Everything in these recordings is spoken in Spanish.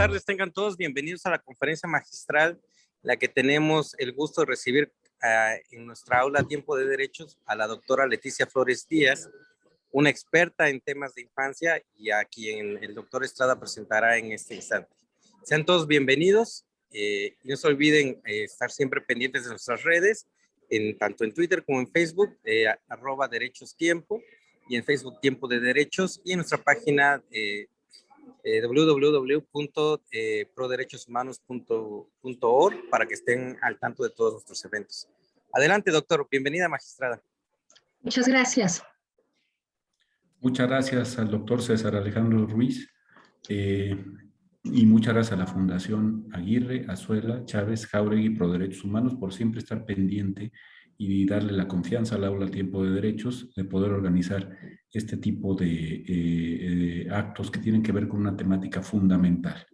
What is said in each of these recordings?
tardes, tengan todos bienvenidos a la conferencia magistral, la que tenemos el gusto de recibir en nuestra aula Tiempo de Derechos a la doctora Leticia Flores Díaz, una experta en temas de infancia y a quien el doctor Estrada presentará en este instante. Sean todos bienvenidos y no se olviden estar siempre pendientes de nuestras redes, tanto en Twitter como en Facebook, @derechostiempo, y en Facebook Tiempo de Derechos, y en nuestra página www.proderechoshumanos.org para que estén al tanto de todos nuestros eventos. Adelante, doctor. Bienvenida, magistrada. Muchas gracias. Muchas gracias al doctor César Alejandro Ruiz y muchas gracias a la Fundación Aguirre, Azuela, Chávez, Jáuregui, Pro Derechos Humanos por siempre estar pendiente y darle la confianza al aula Tiempo de Derechos de poder organizar este tipo de actos que tienen que ver con una temática fundamental.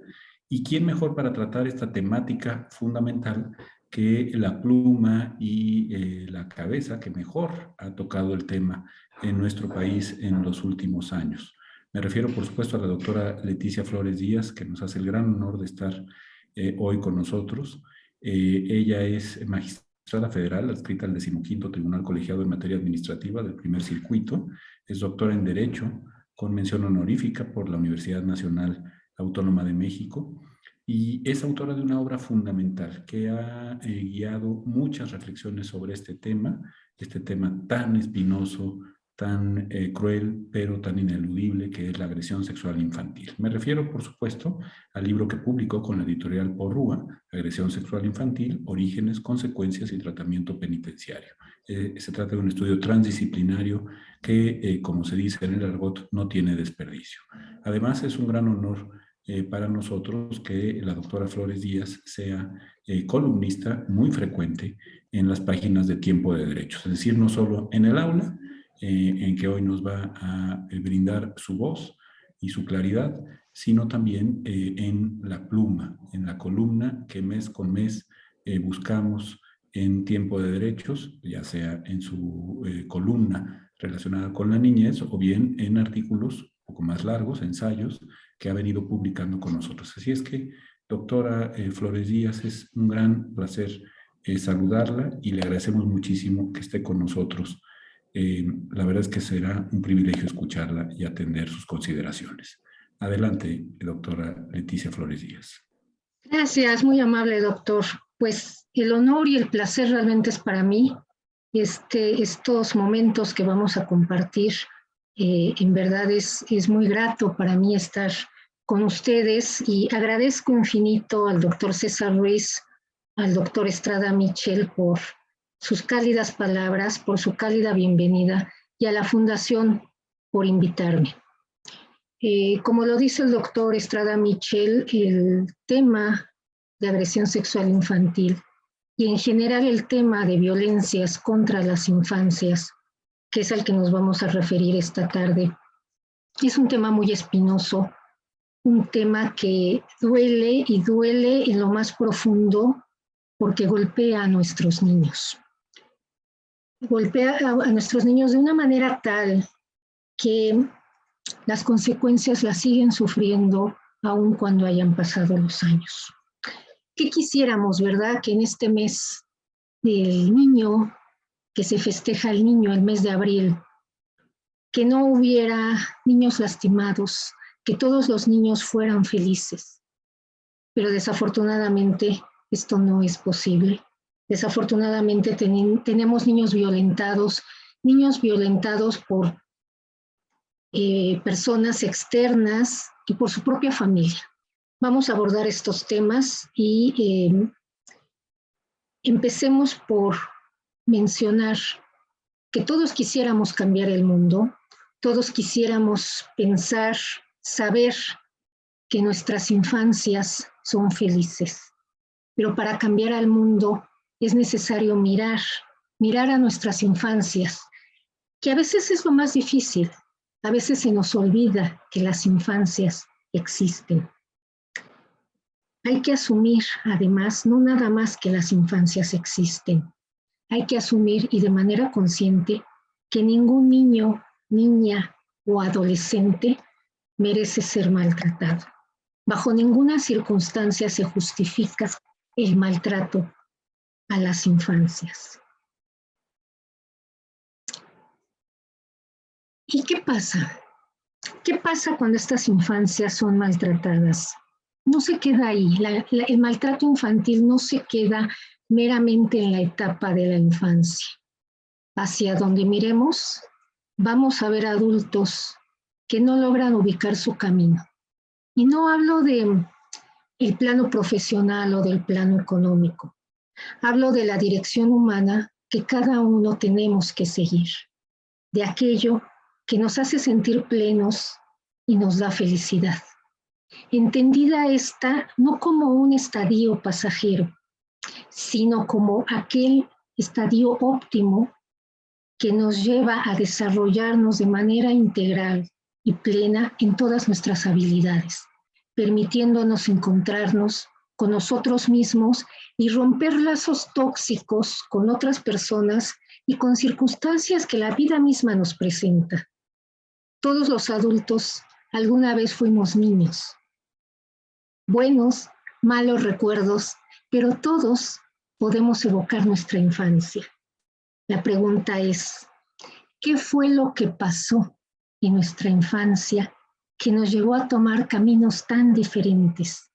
¿Y quién mejor para tratar esta temática fundamental que la pluma y la cabeza que mejor ha tocado el tema en nuestro país en los últimos años? Me refiero, por supuesto, a la doctora Leticia Flores Díaz, que nos hace el gran honor de estar hoy con nosotros. Ella es magistrada federal, adscrita al 15º Tribunal Colegiado en Materia Administrativa del Primer Circuito. Es doctora en Derecho, con mención honorífica por la Universidad Nacional Autónoma de México, y es autora de una obra fundamental que ha guiado muchas reflexiones sobre este tema tan espinoso, tan cruel, pero tan ineludible, que es la agresión sexual infantil. Me refiero, por supuesto, al libro que publicó con la editorial Porrúa, Agresión sexual infantil, Orígenes, Consecuencias y Tratamiento Penitenciario. Se trata de un estudio transdisciplinario que, como se dice en el argot, no tiene desperdicio. Además, es un gran honor para nosotros que la doctora Flores Díaz sea columnista muy frecuente en las páginas de Tiempo de Derechos, es decir, no solo en el aula, en que hoy nos va a brindar su voz y su claridad, sino también en la pluma, en la columna que mes con mes buscamos en Tiempo de Derechos, ya sea en su columna relacionada con la niñez o bien en artículos un poco más largos, ensayos, que ha venido publicando con nosotros. Así es que, doctora Flores Díaz, es un gran placer saludarla y le agradecemos muchísimo que esté con nosotros. La verdad es que será un privilegio escucharla y atender sus consideraciones. Adelante, doctora Leticia Flores Díaz. Gracias, muy amable, doctor. Pues el honor y el placer realmente es para mí. Estos momentos que vamos a compartir, en verdad es muy grato para mí estar con ustedes, y agradezco infinito al doctor César Ruiz, al doctor Estrada Michel por sus cálidas palabras, por su cálida bienvenida, y a la Fundación por invitarme. Como lo dice el doctor Estrada Michel, el tema de agresión sexual infantil y en general el tema de violencias contra las infancias, que es al que nos vamos a referir esta tarde, es un tema muy espinoso, un tema que duele y duele en lo más profundo porque golpea a nuestros niños. Golpea a nuestros niños de una manera tal que las consecuencias las siguen sufriendo aun cuando hayan pasado los años. ¿Qué quisiéramos, verdad? Que en este mes del niño, que se festeja el niño, el mes de abril, que no hubiera niños lastimados, que todos los niños fueran felices. Pero desafortunadamente esto no es posible. Desafortunadamente tenemos niños violentados por personas externas y por su propia familia. Vamos a abordar estos temas y empecemos por mencionar que todos quisiéramos cambiar el mundo, todos quisiéramos pensar, saber que nuestras infancias son felices. Pero para cambiar al mundo es necesario mirar a nuestras infancias, que a veces es lo más difícil. A veces se nos olvida que las infancias existen. Hay que asumir, además, no nada más que las infancias existen. Hay que asumir, y de manera consciente, que ningún niño, niña o adolescente merece ser maltratado. Bajo ninguna circunstancia se justifica el maltrato a las infancias. ¿Y qué pasa? ¿Qué pasa cuando estas infancias son maltratadas? No se queda ahí. El maltrato infantil no se queda meramente en la etapa de la infancia. Hacia donde miremos, vamos a ver adultos que no logran ubicar su camino. Y no hablo del plano profesional o del plano económico. Hablo de la dirección humana que cada uno tenemos que seguir, de aquello que nos hace sentir plenos y nos da felicidad. Entendida esta no como un estadio pasajero, sino como aquel estadio óptimo que nos lleva a desarrollarnos de manera integral y plena en todas nuestras habilidades, permitiéndonos encontrarnos con nosotros mismos y romper lazos tóxicos con otras personas y con circunstancias que la vida misma nos presenta. Todos los adultos alguna vez fuimos niños. Buenos, malos recuerdos, pero todos podemos evocar nuestra infancia. La pregunta es, ¿qué fue lo que pasó en nuestra infancia que nos llevó a tomar caminos tan diferentes,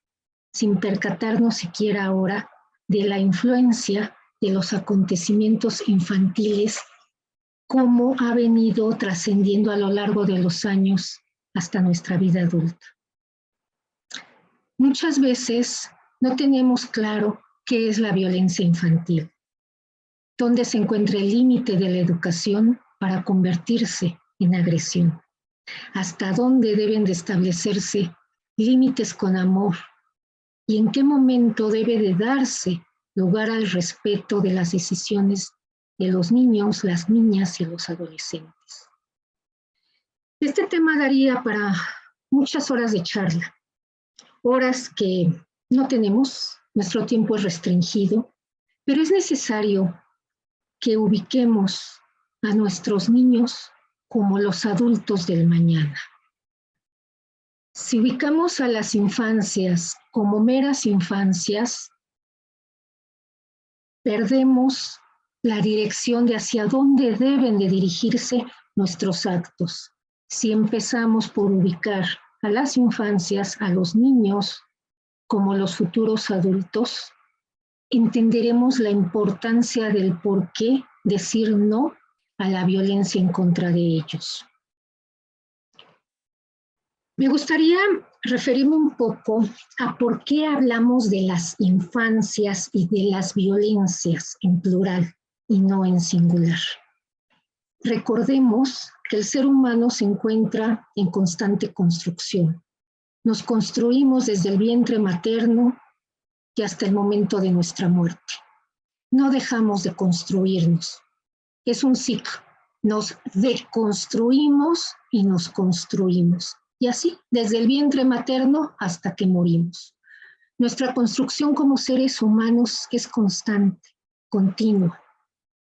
sin percatarnos siquiera ahora de la influencia de los acontecimientos infantiles, cómo ha venido trascendiendo a lo largo de los años hasta nuestra vida adulta? Muchas veces no tenemos claro qué es la violencia infantil, dónde se encuentra el límite de la educación para convertirse en agresión, hasta dónde deben de establecerse límites con amor y en qué momento debe de darse lugar al respeto de las decisiones de los niños, las niñas y los adolescentes. Este tema daría para muchas horas de charla, horas que no tenemos, nuestro tiempo es restringido, pero es necesario que ubiquemos a nuestros niños como los adultos del mañana. Si ubicamos a las infancias como meras infancias, perdemos la dirección de hacia dónde deben de dirigirse nuestros actos. Si empezamos por ubicar a las infancias, a los niños, como los futuros adultos, entenderemos la importancia del por qué decir no a la violencia en contra de ellos. Me gustaría referirme un poco a por qué hablamos de las infancias y de las violencias en plural y no en singular. Recordemos que el ser humano se encuentra en constante construcción. Nos construimos desde el vientre materno y hasta el momento de nuestra muerte. No dejamos de construirnos. Es un ciclo. Nos deconstruimos y nos construimos. Y así, desde el vientre materno hasta que morimos. Nuestra construcción como seres humanos es constante, continua,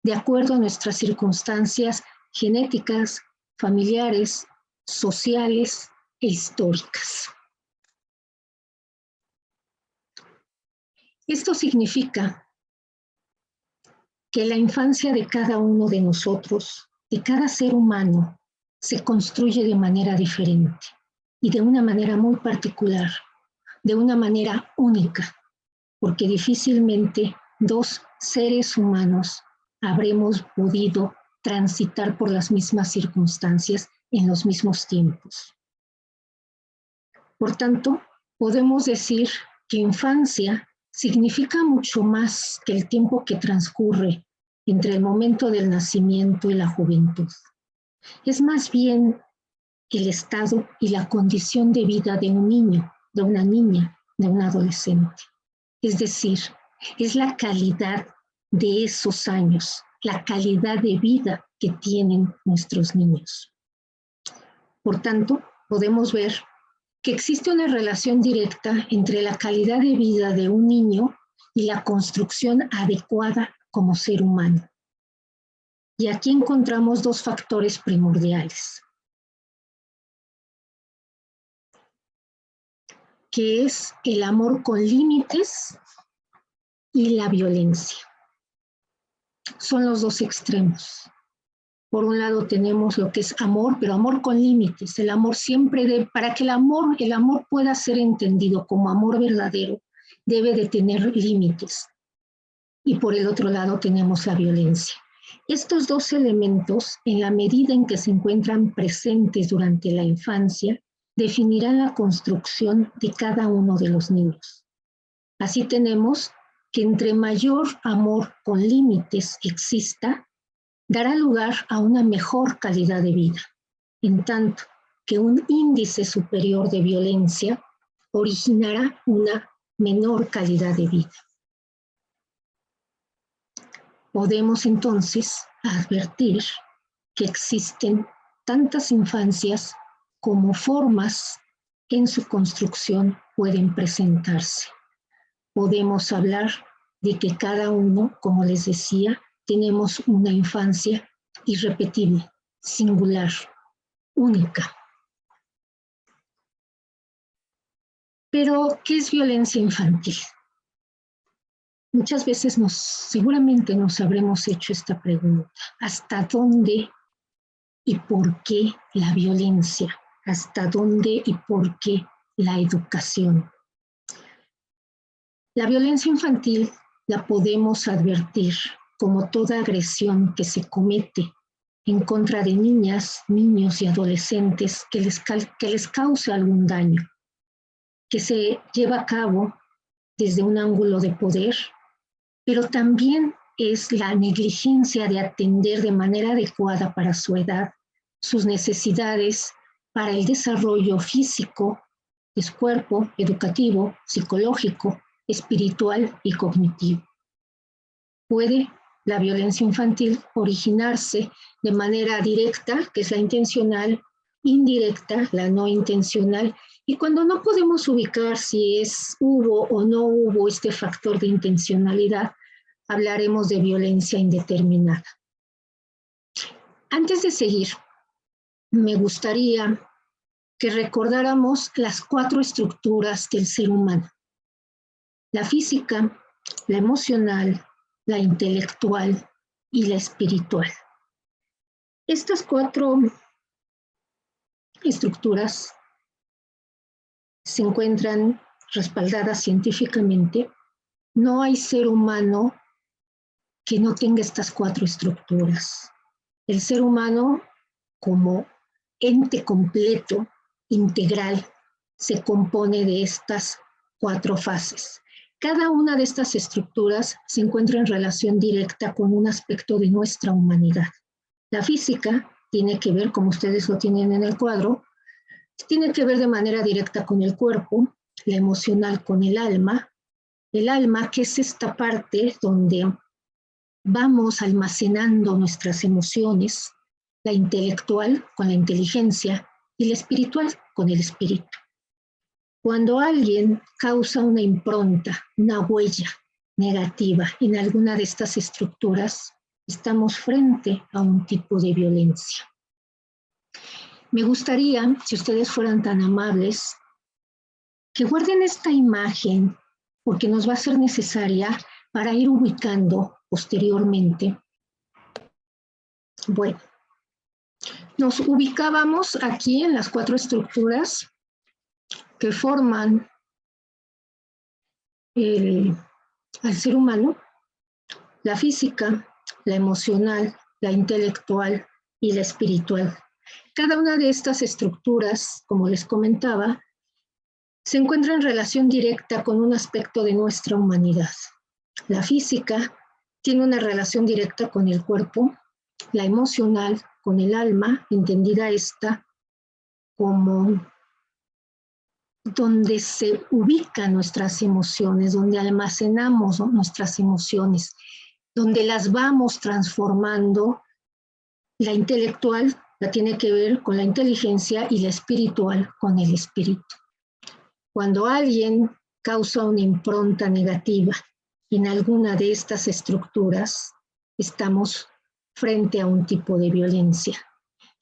de acuerdo a nuestras circunstancias genéticas, familiares, sociales e históricas. Esto significa que la infancia de cada uno de nosotros, de cada ser humano, se construye de manera diferente y de una manera muy particular, de una manera única, porque difícilmente dos seres humanos habremos podido transitar por las mismas circunstancias en los mismos tiempos. Por tanto, podemos decir que infancia significa mucho más que el tiempo que transcurre entre el momento del nacimiento y la juventud. Es más bien el estado y la condición de vida de un niño, de una niña, de un adolescente. Es decir, es la calidad de esos años, la calidad de vida que tienen nuestros niños. Por tanto, podemos ver que existe una relación directa entre la calidad de vida de un niño y la construcción adecuada como ser humano. Y aquí encontramos dos factores primordiales. que es el amor con límites y la violencia. Son los dos extremos. Por un lado tenemos lo que es amor, pero amor con límites. El amor siempre para que el amor pueda ser entendido como amor verdadero, debe de tener límites. Y por el otro lado tenemos la violencia. Estos dos elementos, en la medida en que se encuentran presentes durante la infancia, definirán la construcción de cada uno de los niños. Así tenemos que entre mayor amor con límites exista, dará lugar a una mejor calidad de vida, en tanto que un índice superior de violencia originará una menor calidad de vida. Podemos entonces advertir que existen tantas infancias como formas en su construcción pueden presentarse. Podemos hablar de que cada uno, como les decía, tenemos una infancia irrepetible, singular, única. Pero, ¿qué es violencia infantil? Muchas veces seguramente nos habremos hecho esta pregunta. ¿Hasta dónde y por qué la violencia? ¿Hasta dónde y por qué la educación? La violencia infantil la podemos advertir como toda agresión que se comete en contra de niñas, niños y adolescentes que les cause algún daño, que se lleva a cabo desde un ángulo de poder, pero también es la negligencia de atender de manera adecuada para su edad sus necesidades para el desarrollo físico de su cuerpo, educativo, psicológico, espiritual y cognitivo. Puede la violencia infantil originarse de manera directa, que es la intencional, indirecta, la no intencional, y cuando no podemos ubicar si hubo o no hubo este factor de intencionalidad, hablaremos de violencia indeterminada. Antes de seguir, me gustaría que recordáramos las 4 estructuras del ser humano: la física, la emocional, la intelectual y la espiritual. Estas 4 estructuras se encuentran respaldadas científicamente. No hay ser humano que no tenga estas 4 estructuras. El ser humano, como ente completo, integral, se compone de estas 4 fases. Cada una de estas estructuras se encuentra en relación directa con un aspecto de nuestra humanidad. La física tiene que ver, como ustedes lo tienen en el cuadro, tiene que ver de manera directa con el cuerpo, la emocional con el alma, que es esta parte donde vamos almacenando nuestras emociones, la intelectual con la inteligencia y la espiritual con el espíritu. Cuando alguien causa una impronta, una huella negativa en alguna de estas estructuras, estamos frente a un tipo de violencia. Me gustaría, si ustedes fueran tan amables, que guarden esta imagen, porque nos va a ser necesaria para ir ubicando posteriormente. Bueno, nos ubicábamos aquí en las 4 estructuras que forman al ser humano: la física, la emocional, la intelectual y la espiritual. Cada una de estas estructuras, como les comentaba, se encuentra en relación directa con un aspecto de nuestra humanidad. La física tiene una relación directa con el cuerpo, la emocional con el alma, entendida esta como donde se ubican nuestras emociones, donde almacenamos, ¿no?, nuestras emociones, donde las vamos transformando. La intelectual la tiene que ver con la inteligencia y la espiritual con el espíritu. Cuando alguien causa una impronta negativa en alguna de estas estructuras, estamos frente a un tipo de violencia.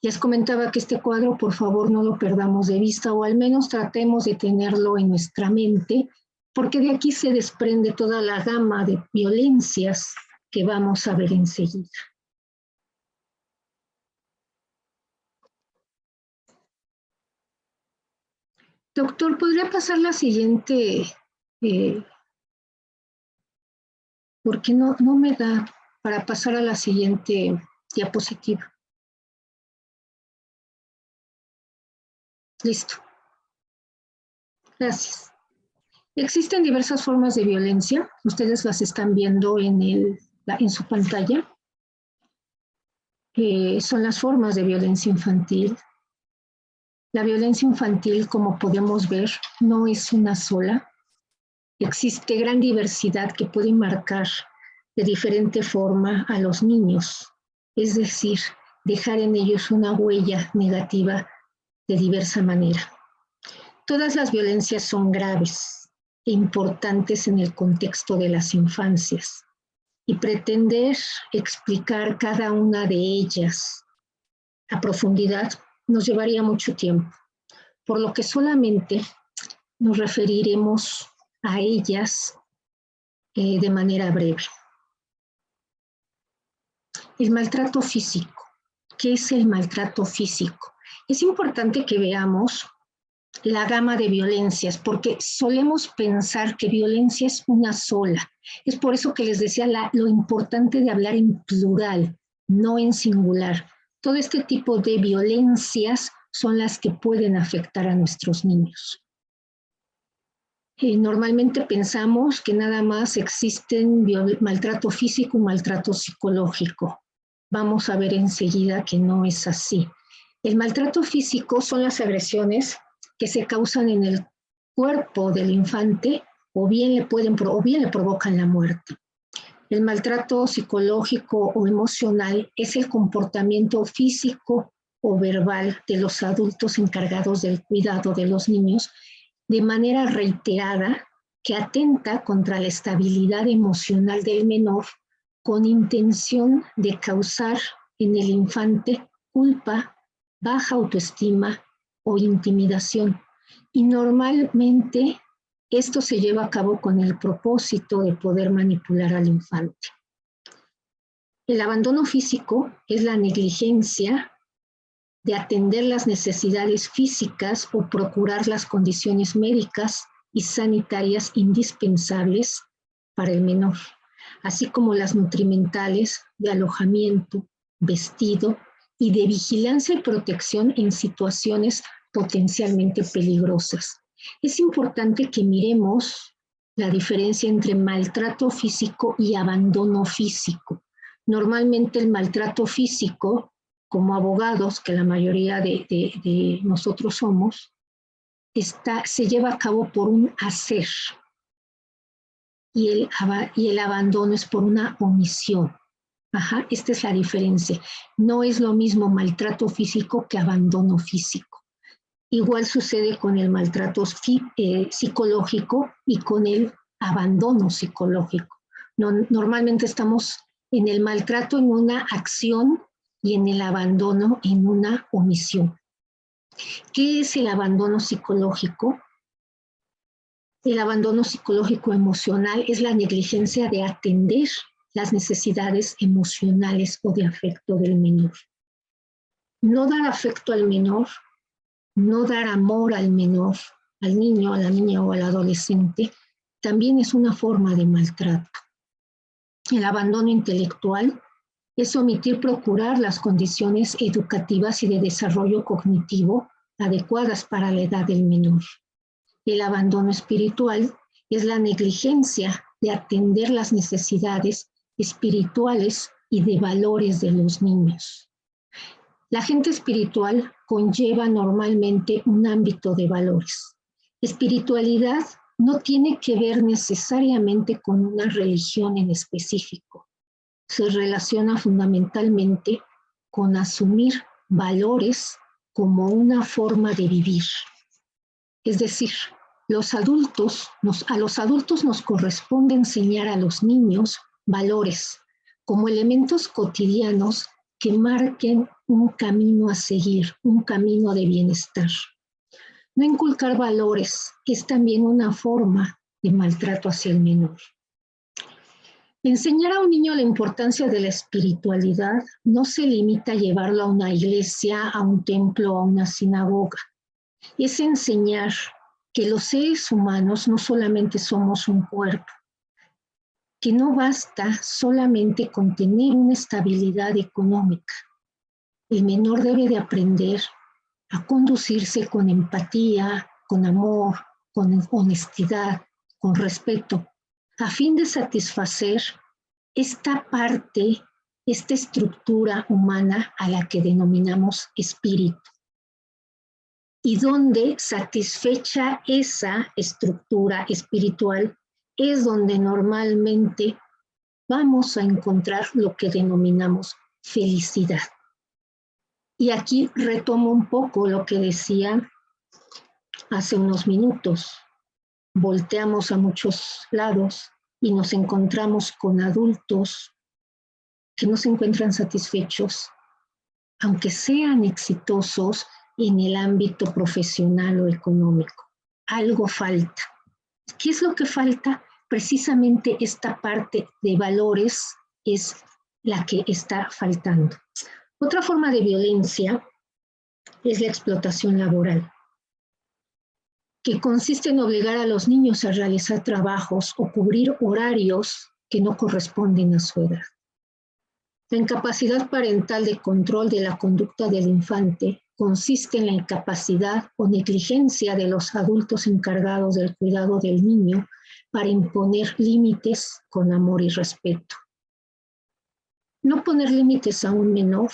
Les comentaba que este cuadro, por favor, no lo perdamos de vista, o al menos tratemos de tenerlo en nuestra mente, porque de aquí se desprende toda la gama de violencias que vamos a ver enseguida. Doctor, ¿podría pasar la siguiente? Porque no me da para pasar a la siguiente diapositiva. Listo. Gracias. Existen diversas formas de violencia. Ustedes las están viendo en su pantalla. Son las formas de violencia infantil. La violencia infantil, como podemos ver, no es una sola. Existe gran diversidad que puede marcar de diferente forma a los niños, es decir, dejar en ellos una huella negativa de diversa manera. Todas las violencias son graves e importantes en el contexto de las infancias, y pretender explicar cada una de ellas a profundidad nos llevaría mucho tiempo, por lo que solamente nos referiremos a ellas de manera breve. El maltrato físico. ¿Qué es el maltrato físico? Es importante que veamos la gama de violencias, porque solemos pensar que violencia es una sola. Es por eso que les decía lo importante de hablar en plural, no en singular. Todo este tipo de violencias son las que pueden afectar a nuestros niños. Normalmente pensamos que nada más existen maltrato físico y maltrato psicológico. Vamos a ver enseguida que no es así. El maltrato físico son las agresiones que se causan en el cuerpo del infante o bien le provocan la muerte. El maltrato psicológico o emocional es el comportamiento físico o verbal de los adultos encargados del cuidado de los niños de manera reiterada que atenta contra la estabilidad emocional del menor con intención de causar en el infante culpa, baja autoestima o intimidación. Y normalmente esto se lleva a cabo con el propósito de poder manipular al infante. El abandono físico es la negligencia de atender las necesidades físicas o procurar las condiciones médicas y sanitarias indispensables para el menor, así como las nutrimentales, de alojamiento, vestido y de vigilancia y protección en situaciones potencialmente peligrosas. Es importante que miremos la diferencia entre maltrato físico y abandono físico. Normalmente el maltrato físico, como abogados, que la mayoría de nosotros somos, se lleva a cabo por un hacer y el abandono es por una omisión. Esta es la diferencia. No es lo mismo maltrato físico que abandono físico. Igual sucede con el maltrato psicológico y con el abandono psicológico. Normalmente estamos en el maltrato en una acción y en el abandono en una omisión. ¿Qué es el abandono psicológico? El abandono psicológico emocional es la negligencia de atender las necesidades emocionales o de afecto del menor. No dar afecto al menor, no dar amor al menor, al niño, a la niña o al adolescente, también es una forma de maltrato. El abandono intelectual es omitir procurar las condiciones educativas y de desarrollo cognitivo adecuadas para la edad del menor. El abandono espiritual es la negligencia de atender las necesidades espirituales y de valores de los niños. La gente espiritual conlleva normalmente un ámbito de valores. Espiritualidad no tiene que ver necesariamente con una religión en específico. Se relaciona fundamentalmente con asumir valores como una forma de vivir. Es decir, a los adultos nos corresponde enseñar a los niños valores como elementos cotidianos que marquen un camino a seguir, un camino de bienestar. No inculcar valores es también una forma de maltrato hacia el menor. Enseñar a un niño la importancia de la espiritualidad no se limita a llevarlo a una iglesia, a un templo, a una sinagoga. Es enseñar que los seres humanos no solamente somos un cuerpo, que no basta solamente con tener una estabilidad económica. El menor debe de aprender a conducirse con empatía, con amor, con honestidad, con respeto, a fin de satisfacer esta parte, esta estructura humana a la que denominamos espíritu. Y donde satisfecha esa estructura espiritual es donde normalmente vamos a encontrar lo que denominamos felicidad. Y aquí retomo un poco lo que decía hace unos minutos. Volteamos a muchos lados y nos encontramos con adultos que no se encuentran satisfechos, aunque sean exitosos en el ámbito profesional o económico. Algo falta. ¿Qué es lo que falta? Precisamente esta parte de valores es la que está faltando. Otra forma de violencia es la explotación laboral, que consiste en obligar a los niños a realizar trabajos o cubrir horarios que no corresponden a su edad. La incapacidad parental de control de la conducta del infante consiste en la incapacidad o negligencia de los adultos encargados del cuidado del niño para imponer límites con amor y respeto. No poner límites a un menor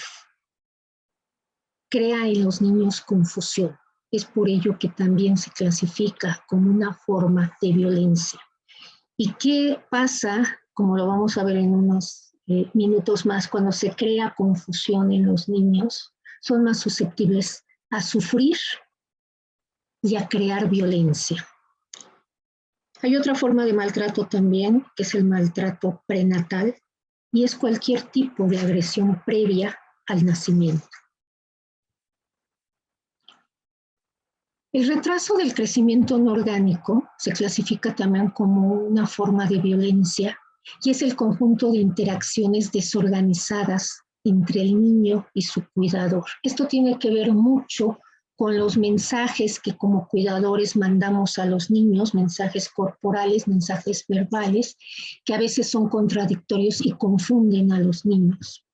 crea en los niños confusión. Es por ello que también se clasifica como una forma de violencia. ¿Y qué pasa, como lo vamos a ver en unos minutos más, cuando se crea confusión en los niños? Son más susceptibles a sufrir y a crear violencia. Hay otra forma de maltrato también, que es el maltrato prenatal, y es cualquier tipo de agresión previa al nacimiento. El retraso del crecimiento no orgánico se clasifica también como una forma de violencia y es el conjunto de interacciones desorganizadas entre el niño y su cuidador. Esto tiene que ver mucho con los mensajes que como cuidadores mandamos a los niños, mensajes corporales, mensajes verbales, que a veces son contradictorios y confunden a los niños.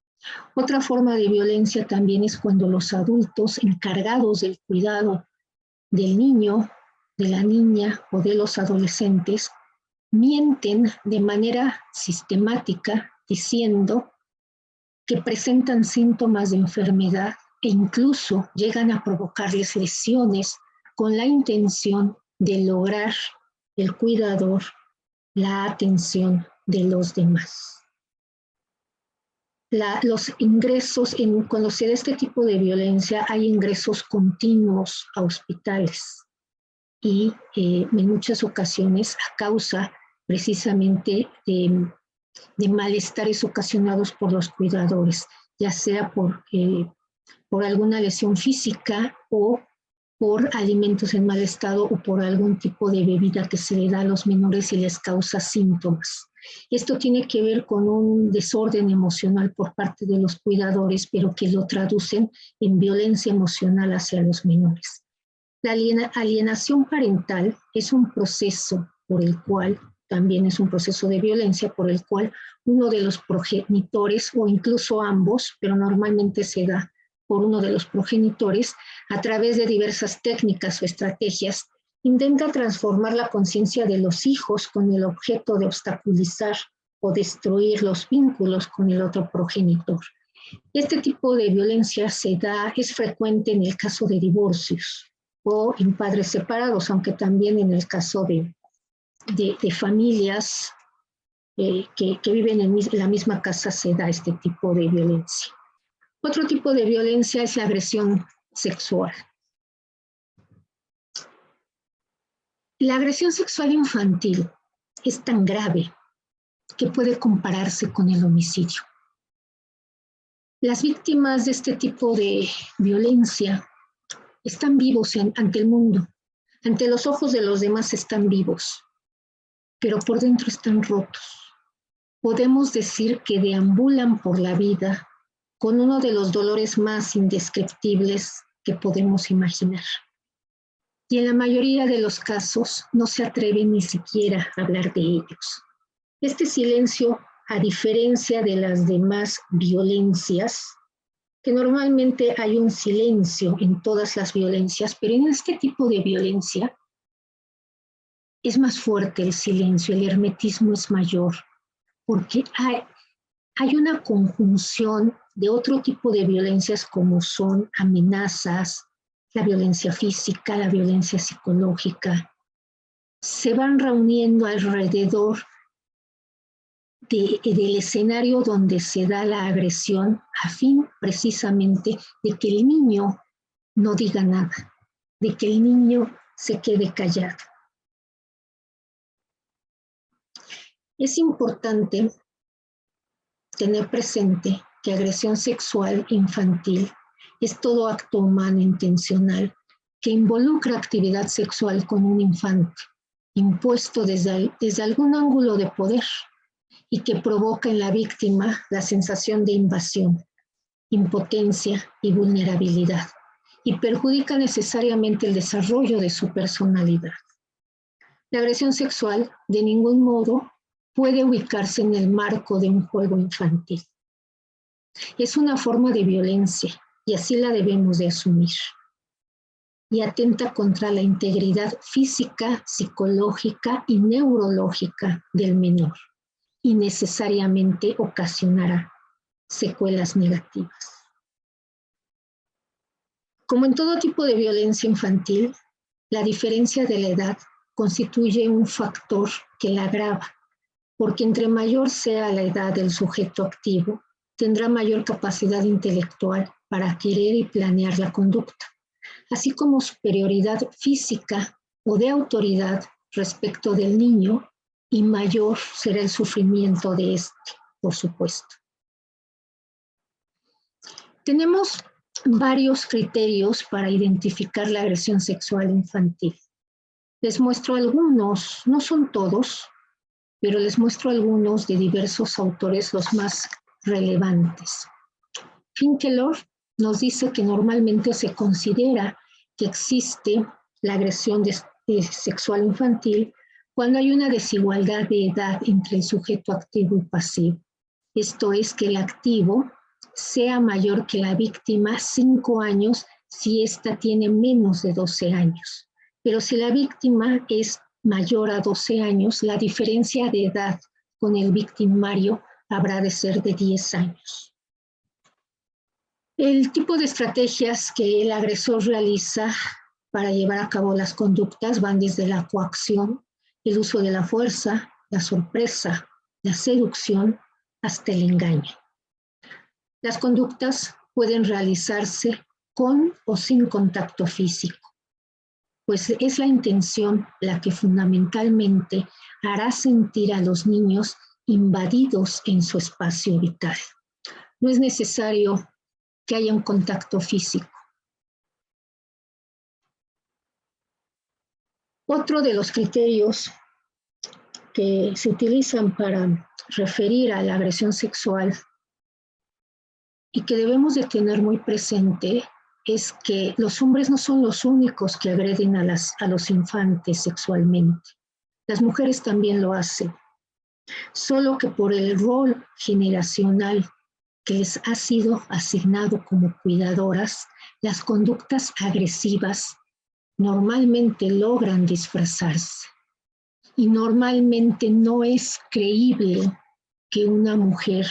Otra forma de violencia también es cuando los adultos encargados del cuidado del niño, de la niña o de los adolescentes mienten de manera sistemática diciendo que presentan síntomas de enfermedad e incluso llegan a provocarles lesiones con la intención de lograr el cuidador la atención de los demás. Los ingresos, cuando se da este tipo de violencia, hay ingresos continuos a hospitales y en muchas ocasiones a causa precisamente de malestares ocasionados por los cuidadores, ya sea por alguna lesión física o por alimentos en mal estado o por algún tipo de bebida que se le da a los menores y les causa síntomas. Esto tiene que ver con un desorden emocional por parte de los cuidadores, pero que lo traducen en violencia emocional hacia los menores. La alienación parental es un proceso por el cual, también es un proceso de violencia por el cual uno de los progenitores, o incluso ambos, pero normalmente se da por uno de los progenitores, a través de diversas técnicas o estrategias, intenta transformar la conciencia de los hijos con el objeto de obstaculizar o destruir los vínculos con el otro progenitor. Este tipo de violencia es frecuente en el caso de divorcios o en padres separados, aunque también en el caso de familias que viven en la misma casa se da este tipo de violencia. Otro tipo de violencia es la agresión sexual. La agresión sexual infantil es tan grave que puede compararse con el homicidio. Las víctimas de este tipo de violencia están vivos ante el mundo. Ante los ojos de los demás están vivos, pero por dentro están rotos. Podemos decir que deambulan por la vida con uno de los dolores más indescriptibles que podemos imaginar. Y en la mayoría de los casos no se atreven ni siquiera a hablar de ellos. Este silencio, a diferencia de las demás violencias, que normalmente hay un silencio en todas las violencias, pero en este tipo de violencia es más fuerte el silencio, el hermetismo es mayor, porque hay una conjunción de otro tipo de violencias como son amenazas, la violencia física, la violencia psicológica. Se van reuniendo alrededor del escenario donde se da la agresión a fin precisamente de que el niño no diga nada, de que el niño se quede callado. Es importante tener presente que agresión sexual infantil es todo acto humano intencional que involucra actividad sexual con un infante, impuesto desde algún ángulo de poder y que provoca en la víctima la sensación de invasión, impotencia y vulnerabilidad, y perjudica necesariamente el desarrollo de su personalidad. La agresión sexual de ningún modo puede ubicarse en el marco de un juego infantil. Es una forma de violencia y así la debemos de asumir. Y atenta contra la integridad física, psicológica y neurológica del menor y necesariamente ocasionará secuelas negativas. Como en todo tipo de violencia infantil, la diferencia de la edad constituye un factor que la agrava, porque entre mayor sea la edad del sujeto activo, tendrá mayor capacidad intelectual para querer y planear la conducta, así como superioridad física o de autoridad respecto del niño, y mayor será el sufrimiento de este, por supuesto. Tenemos varios criterios para identificar la agresión sexual infantil. Les muestro algunos, no son todos, pero les muestro algunos de diversos autores, los más relevantes. Finkelor nos dice que normalmente se considera que existe la agresión sexual infantil cuando hay una desigualdad de edad entre el sujeto activo y pasivo. Esto es, que el activo sea mayor que la víctima 5 años si ésta tiene menos de 12 años. Pero si la víctima es mayor a 12 años, la diferencia de edad con el victimario habrá de ser de 10 años. El tipo de estrategias que el agresor realiza para llevar a cabo las conductas van desde la coacción, el uso de la fuerza, la sorpresa, la seducción, hasta el engaño. Las conductas pueden realizarse con o sin contacto físico, pues es la intención la que fundamentalmente hará sentir a los niños invadidos en su espacio vital. No es necesario que haya un contacto físico. Otro de los criterios que se utilizan para referir a la agresión sexual y que debemos de tener muy presente es que los hombres no son los únicos que agreden a los infantes sexualmente. Las mujeres también lo hacen, solo que por el rol generacional que les ha sido asignado como cuidadoras, las conductas agresivas normalmente logran disfrazarse. Y normalmente no es creíble que una mujer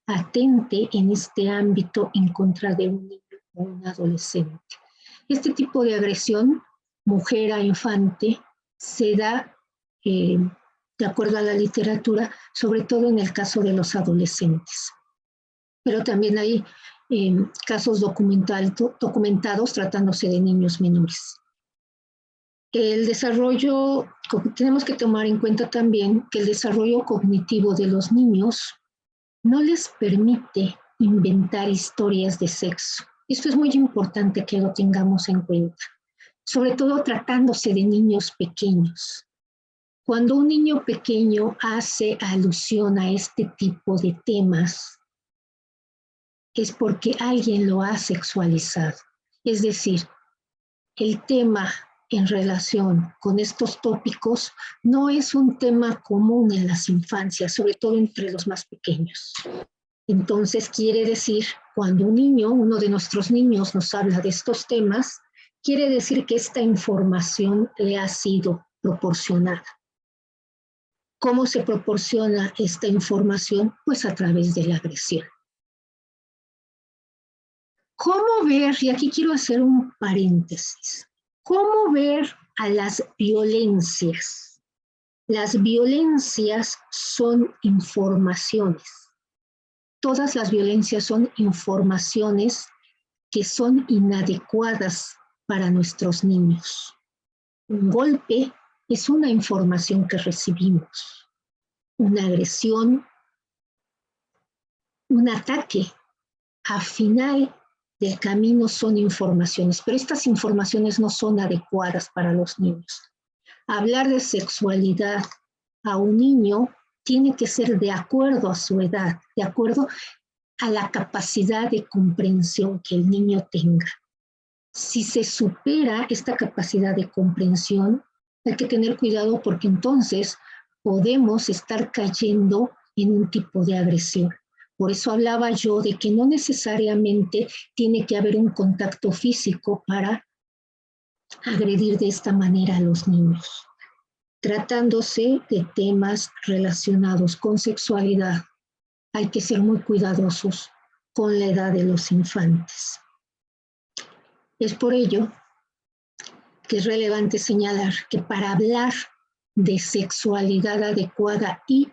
atente en este ámbito en contra de un niño o un adolescente. Este tipo de agresión, mujer a infante, se da, de acuerdo a la literatura, sobre todo en el caso de los adolescentes. Pero también hay casos documentados tratándose de niños menores. El desarrollo, tenemos que tomar en cuenta también que el desarrollo cognitivo de los niños no les permite inventar historias de sexo. Esto es muy importante que lo tengamos en cuenta, sobre todo tratándose de niños pequeños. Cuando un niño pequeño hace alusión a este tipo de temas, es porque alguien lo ha sexualizado. Es decir, el tema en relación con estos tópicos no es un tema común en las infancias, sobre todo entre los más pequeños. Entonces quiere decir, cuando un niño, uno de nuestros niños nos habla de estos temas, quiere decir que esta información le ha sido proporcionada. ¿Cómo se proporciona esta información? Pues a través de la agresión. ¿Cómo ver? Y aquí quiero hacer un paréntesis. ¿Cómo ver a las violencias? Las violencias son informaciones. Todas las violencias son informaciones que son inadecuadas para nuestros niños. Un golpe es una información que recibimos. Una agresión, un ataque, al final del camino son informaciones, pero estas informaciones no son adecuadas para los niños. Hablar de sexualidad a un niño tiene que ser de acuerdo a su edad, de acuerdo a la capacidad de comprensión que el niño tenga. Si se supera esta capacidad de comprensión, hay que tener cuidado porque entonces podemos estar cayendo en un tipo de agresión. Por eso hablaba yo de que no necesariamente tiene que haber un contacto físico para agredir de esta manera a los niños. Tratándose de temas relacionados con sexualidad, hay que ser muy cuidadosos con la edad de los infantes. Es por ello que es relevante señalar que para hablar de sexualidad adecuada y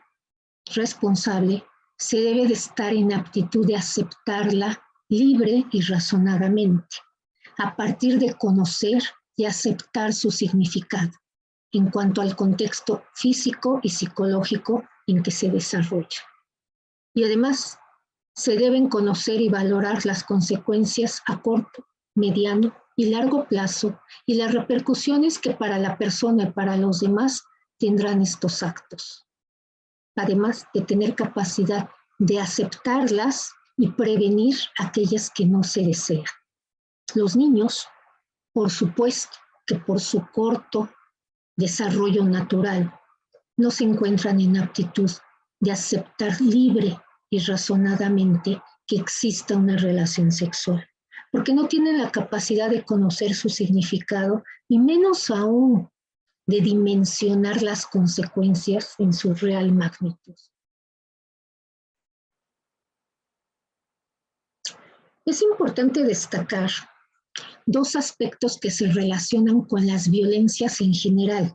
responsable, se debe de estar en aptitud de aceptarla libre y razonadamente, a partir de conocer y aceptar su significado en cuanto al contexto físico y psicológico en que se desarrolla. Y además, se deben conocer y valorar las consecuencias a corto, mediano y largo plazo y las repercusiones que para la persona y para los demás tendrán estos actos. Además de tener capacidad de aceptarlas y prevenir aquellas que no se desean. Los niños, por supuesto, que por su corto desarrollo natural, no se encuentran en aptitud de aceptar libre y razonadamente que exista una relación sexual, porque no tienen la capacidad de conocer su significado y menos aún de dimensionar las consecuencias en su real magnitud. Es importante destacar dos aspectos que se relacionan con las violencias en general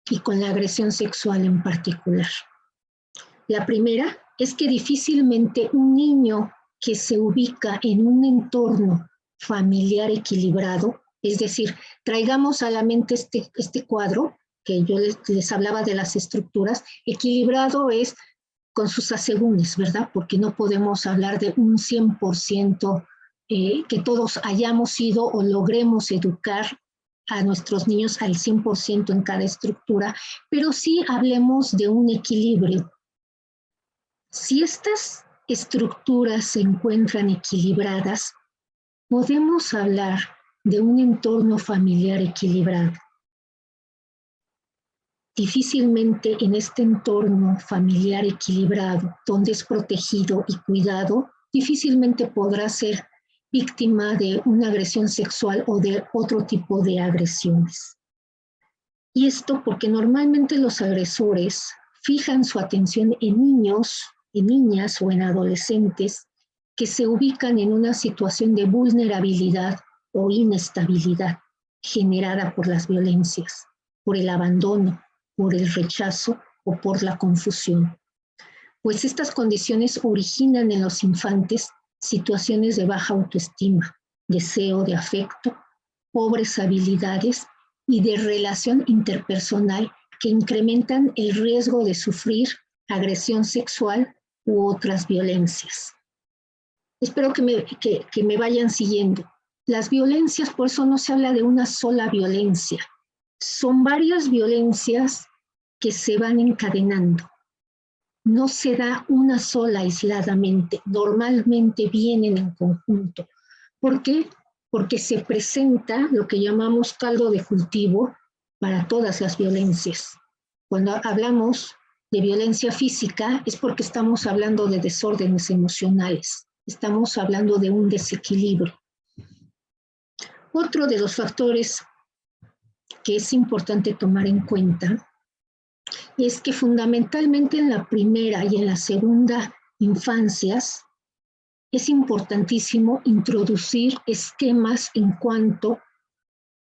y con la agresión sexual en particular. La primera es que difícilmente un niño que se ubica en un entorno familiar equilibrado, es decir, traigamos a la mente este cuadro que yo les hablaba de las estructuras, equilibrado es con sus asegúnes, ¿verdad? Porque no podemos hablar de un 100% que todos hayamos ido o logremos educar a nuestros niños al 100% en cada estructura, pero sí hablemos de un equilibrio. Si estas estructuras se encuentran equilibradas, podemos hablar de un entorno familiar equilibrado. Difícilmente en este entorno familiar equilibrado, donde es protegido y cuidado, difícilmente podrá ser víctima de una agresión sexual o de otro tipo de agresiones. Y esto porque normalmente los agresores fijan su atención en niños, en niñas o en adolescentes que se ubican en una situación de vulnerabilidad o inestabilidad generada por las violencias, por el abandono, por el rechazo o por la confusión. Pues estas condiciones originan en los infantes situaciones de baja autoestima, deseo de afecto, pobres habilidades y de relación interpersonal que incrementan el riesgo de sufrir agresión sexual u otras violencias. Espero que me vayan siguiendo. Las violencias, por eso no se habla de una sola violencia. Son varias violencias que se van encadenando. No se da una sola aisladamente. Normalmente vienen en conjunto. ¿Por qué? Porque se presenta lo que llamamos caldo de cultivo para todas las violencias. Cuando hablamos de violencia física es porque estamos hablando de desórdenes emocionales. Estamos hablando de un desequilibrio. Otro de los factores que es importante tomar en cuenta es que fundamentalmente en la primera y en la segunda infancias es importantísimo introducir esquemas en cuanto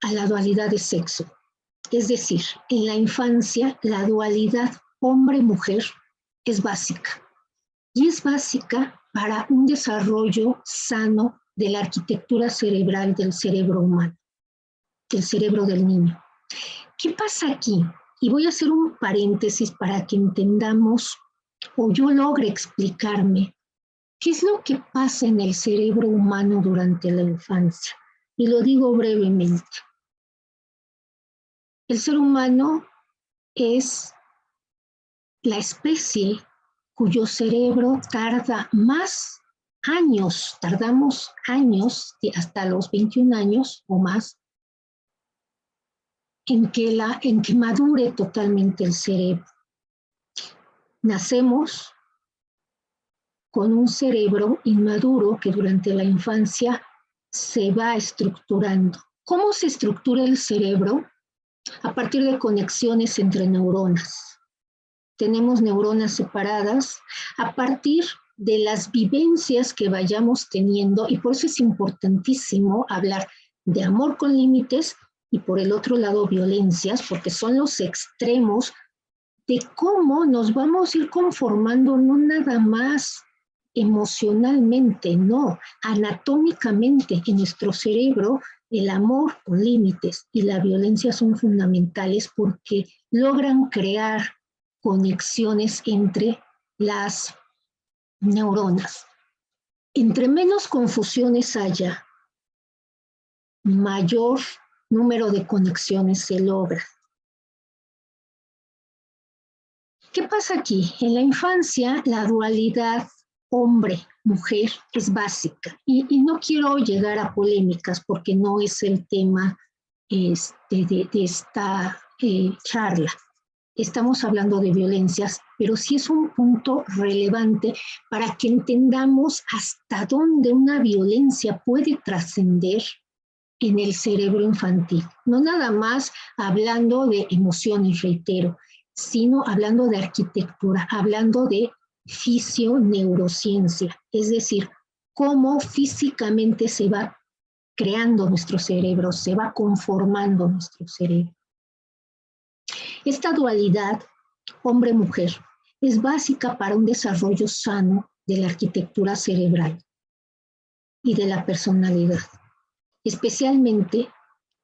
a la dualidad de sexo. Es decir, en la infancia la dualidad hombre-mujer es básica. Y es básica para un desarrollo sano de la arquitectura cerebral del cerebro humano, del cerebro del niño. ¿Qué pasa aquí? Y voy a hacer un paréntesis para que entendamos o yo logre explicarme qué es lo que pasa en el cerebro humano durante la infancia. Y lo digo brevemente. El ser humano es la especie cuyo cerebro tarda más años, tardamos años, hasta los 21 años o más, en que madure totalmente el cerebro. Nacemos con un cerebro inmaduro que durante la infancia se va estructurando. ¿Cómo se estructura el cerebro? A partir de conexiones entre neuronas. Tenemos neuronas separadas a partir de las vivencias que vayamos teniendo y por eso es importantísimo hablar de amor con límites y por el otro lado violencias, porque son los extremos de cómo nos vamos a ir conformando no nada más emocionalmente, no, anatómicamente en nuestro cerebro. El amor con límites y la violencia son fundamentales porque logran crear conexiones entre las neuronas. Entre menos confusiones haya, mayor número de conexiones se logra. ¿Qué pasa aquí? En la infancia, la dualidad hombre-mujer es básica. Y no quiero llegar a polémicas porque no es el tema de esta charla. Estamos hablando de violencias, pero sí es un punto relevante para que entendamos hasta dónde una violencia puede trascender en el cerebro infantil. No nada más hablando de emociones, reitero, sino hablando de arquitectura, hablando de fisioneurociencia, es decir, cómo físicamente se va creando nuestro cerebro, se va conformando nuestro cerebro. Esta dualidad hombre-mujer es básica para un desarrollo sano de la arquitectura cerebral y de la personalidad, especialmente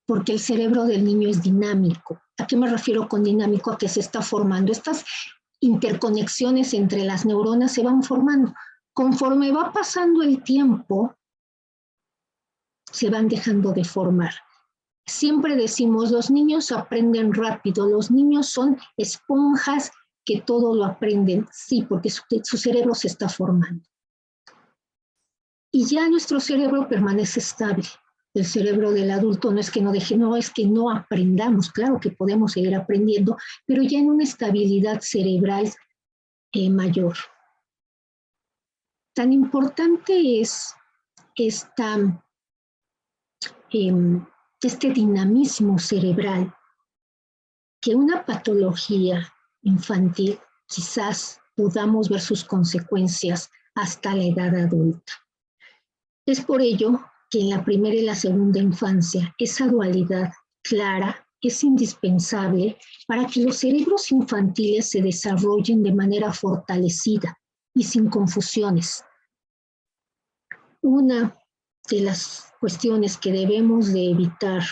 porque el cerebro del niño es dinámico. ¿A qué me refiero con dinámico? A que se está formando. Estas interconexiones entre las neuronas se van formando. Conforme va pasando el tiempo, se van dejando de formar. Siempre decimos, los niños aprenden rápido, los niños son esponjas que todo lo aprenden. Sí, porque su cerebro se está formando. Y ya nuestro cerebro permanece estable. El cerebro del adulto no es que no deje, no es que no aprendamos, claro que podemos seguir aprendiendo, pero ya en una estabilidad cerebral mayor. Tan importante es este dinamismo cerebral que una patología infantil quizás podamos ver sus consecuencias hasta la edad adulta. Es por ello que en la primera y la segunda infancia esa dualidad clara es indispensable para que los cerebros infantiles se desarrollen de manera fortalecida y sin confusiones. Una de las cuestiones que debemos de evitar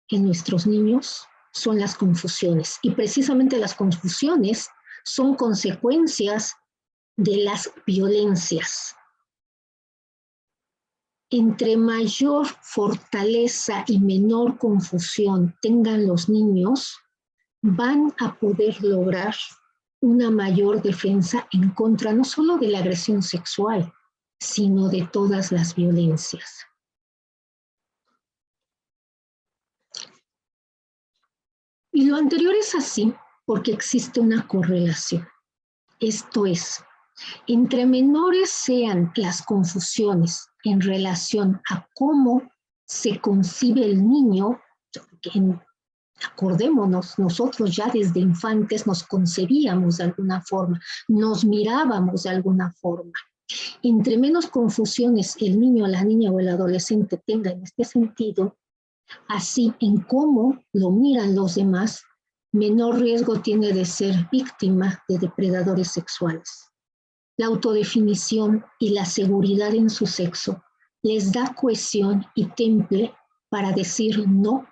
en nuestros niños son las confusiones. Y precisamente las confusiones son consecuencias de las violencias. entre mayor fortaleza y menor confusión tengan los niños, van a poder lograr una mayor defensa en contra no solo de la agresión sexual, sino de todas las violencias. Y lo anterior es así porque existe una correlación. Esto es, entre menores sean las confusiones en relación a cómo se concibe el niño, acordémonos, nosotros ya desde infantes nos concebíamos de alguna forma, nos mirábamos de alguna forma. Entre menos confusiones el niño, la niña o el adolescente tenga en este sentido, así en cómo lo miran los demás, menor riesgo tiene de ser víctima de depredadores sexuales. La autodefinición y la seguridad en su sexo les da cohesión y temple para decir no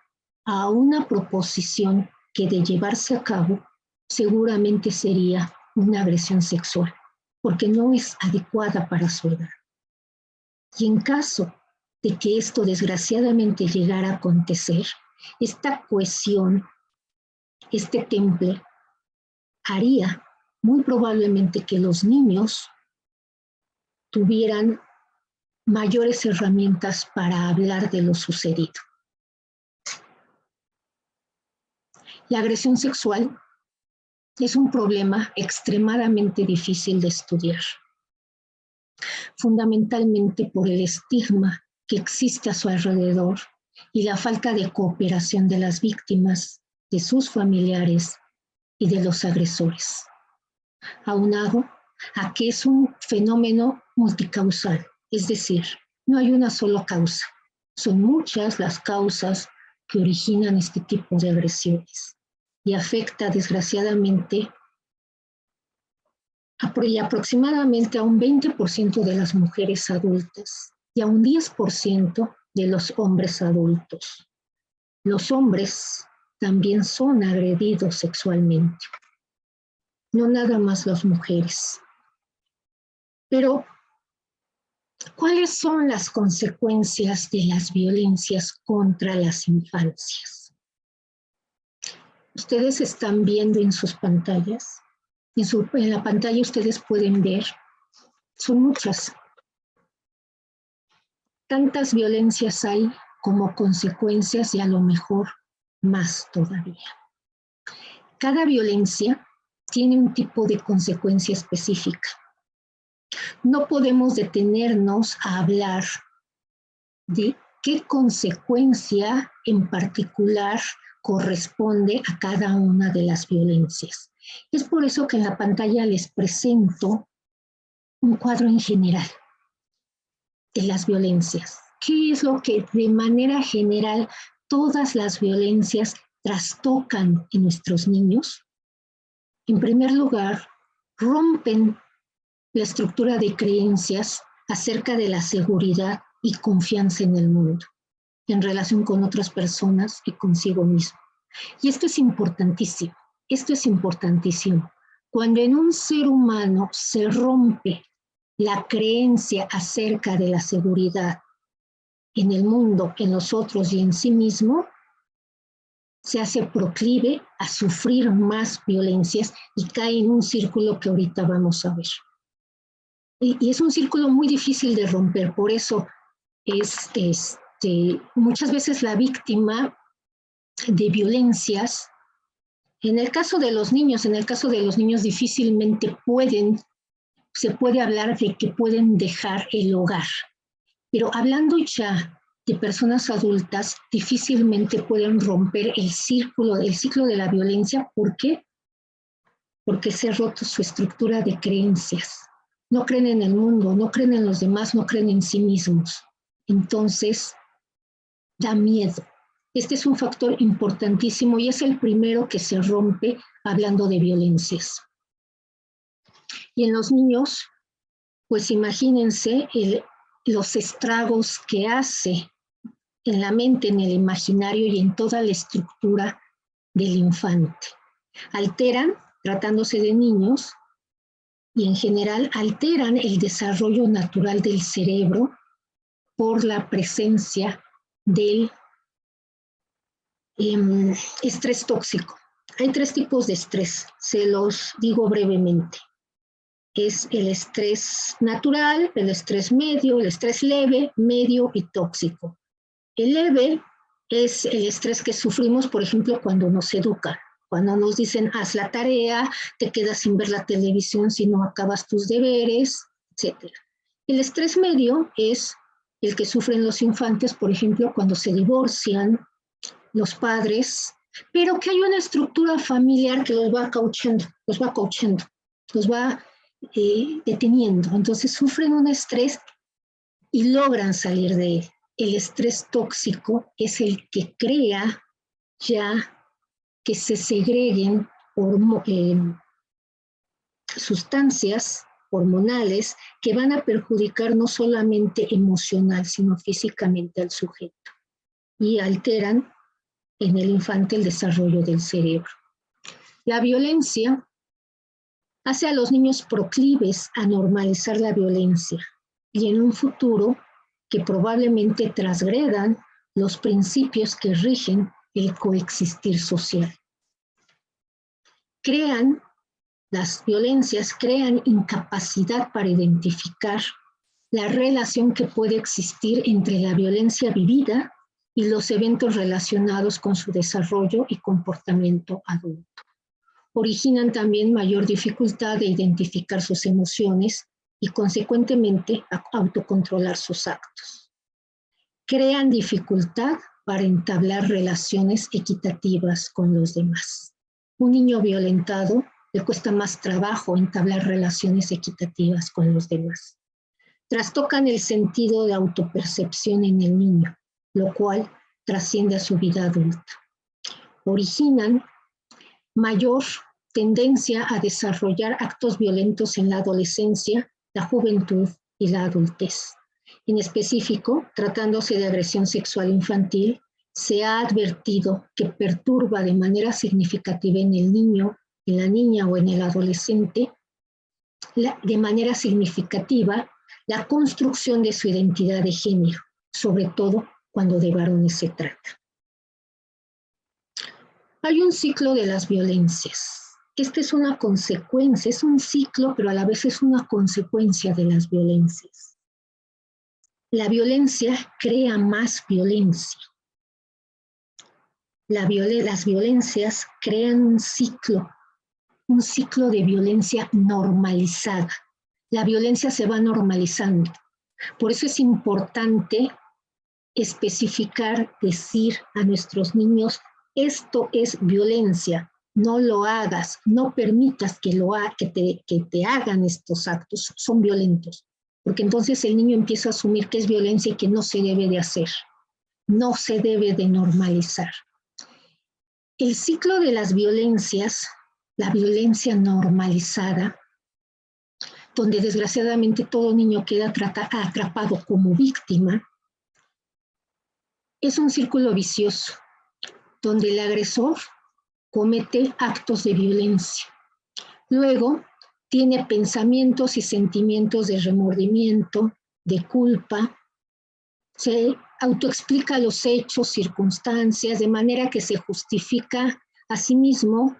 a una proposición que de llevarse a cabo seguramente sería una agresión sexual, porque no es adecuada para su edad. Y en caso de que esto desgraciadamente llegara a acontecer, esta cohesión, este temple, haría muy probablemente que los niños tuvieran mayores herramientas para hablar de lo sucedido. La agresión sexual es un problema extremadamente difícil de estudiar, fundamentalmente por el estigma que existe a su alrededor y la falta de cooperación de las víctimas, de sus familiares y de los agresores. Aunado a que es un fenómeno multicausal, es decir, no hay una sola causa, son muchas las causas que originan este tipo de agresiones y afecta desgraciadamente aproximadamente a un 20% de las mujeres adultas y a un 10% de los hombres adultos. Los hombres también son agredidos sexualmente, no nada más las mujeres. Pero, ¿cuáles son las consecuencias de las violencias contra las infancias? Ustedes están viendo en sus pantallas, en la pantalla ustedes pueden ver, son muchas. Tantas violencias hay como consecuencias y a lo mejor más todavía. Cada violencia tiene un tipo de consecuencia específica. No podemos detenernos a hablar de qué consecuencia en particular corresponde a cada una de las violencias. Es por eso que en la pantalla les presento un cuadro en general de las violencias. ¿Qué es lo que de manera general todas las violencias trastocan en nuestros niños? En primer lugar, rompen la estructura de creencias acerca de la seguridad y confianza en el mundo, en relación con otras personas y consigo mismo. Y esto es importantísimo, Cuando en un ser humano se rompe la creencia acerca de la seguridad en el mundo, en los otros y en sí mismo, se hace proclive a sufrir más violencias y cae en un círculo que ahorita vamos a ver. Y es un círculo muy difícil de romper, por eso muchas veces la víctima de violencias, en el caso de los niños difícilmente se puede hablar de que pueden dejar el hogar, pero hablando ya de personas adultas, difícilmente pueden romper el ciclo de la violencia. ¿Por qué? Porque se ha roto su estructura de creencias. No creen en el mundo, no creen en los demás, no creen en sí mismos. Entonces, da miedo. Este es un factor importantísimo y es el primero que se rompe hablando de violencias. Y en los niños, pues imagínense los estragos que hace en la mente, en el imaginario y en toda la estructura del infante. Alteran, tratándose de niños, y en general alteran el desarrollo natural del cerebro por la presencia del estrés tóxico. Hay 3 tipos de estrés, se los digo brevemente. Es el estrés natural, el estrés medio, el estrés leve, medio y tóxico. El leve es el estrés que sufrimos, por ejemplo, cuando nos educan. Cuando nos dicen, haz la tarea, te quedas sin ver la televisión si no acabas tus deberes, etc. El estrés medio es el que sufren los infantes, por ejemplo, cuando se divorcian los padres, pero que hay una estructura familiar que los va coachando, los va deteniendo. Entonces sufren un estrés y logran salir de él. El estrés tóxico es el que crea ya que se segreguen sustancias hormonales que van a perjudicar no solamente emocional, sino físicamente al sujeto y alteran en el infante el desarrollo del cerebro. La violencia hace a los niños proclives a normalizar la violencia y en un futuro que probablemente transgredan los principios que rigen el coexistir social. Las violencias crean incapacidad para identificar la relación que puede existir entre la violencia vivida y los eventos relacionados con su desarrollo y comportamiento adulto. Originan también mayor dificultad de identificar sus emociones y, consecuentemente, autocontrolar sus actos. Crean dificultad para entablar relaciones equitativas con los demás. Un niño violentado le cuesta más trabajo entablar relaciones equitativas con los demás. Trastocan el sentido de autopercepción en el niño, lo cual trasciende a su vida adulta. Originan mayor tendencia a desarrollar actos violentos en la adolescencia, la juventud y la adultez. En específico, tratándose de agresión sexual infantil, se ha advertido que perturba de manera significativa en el niño, en la niña o en el adolescente, de manera significativa, la construcción de su identidad de género, sobre todo cuando de varones se trata. Hay un ciclo de las violencias. Esta es una consecuencia, es un ciclo, pero a la vez es una consecuencia de las violencias. La violencia crea más violencia. Las violencias crean un ciclo de violencia normalizada. La violencia se va normalizando. Por eso es importante especificar, decir a nuestros niños, esto es violencia, no lo hagas, no permitas que te hagan estos actos, son violentos. Porque entonces el niño empieza a asumir que es violencia y que no se debe de hacer, no se debe de normalizar. El ciclo de las violencias, la violencia normalizada, donde desgraciadamente todo niño queda atrapado como víctima, es un círculo vicioso, donde el agresor comete actos de violencia. Luego, tiene pensamientos y sentimientos de remordimiento, de culpa, se autoexplica los hechos, circunstancias, de manera que se justifica a sí mismo.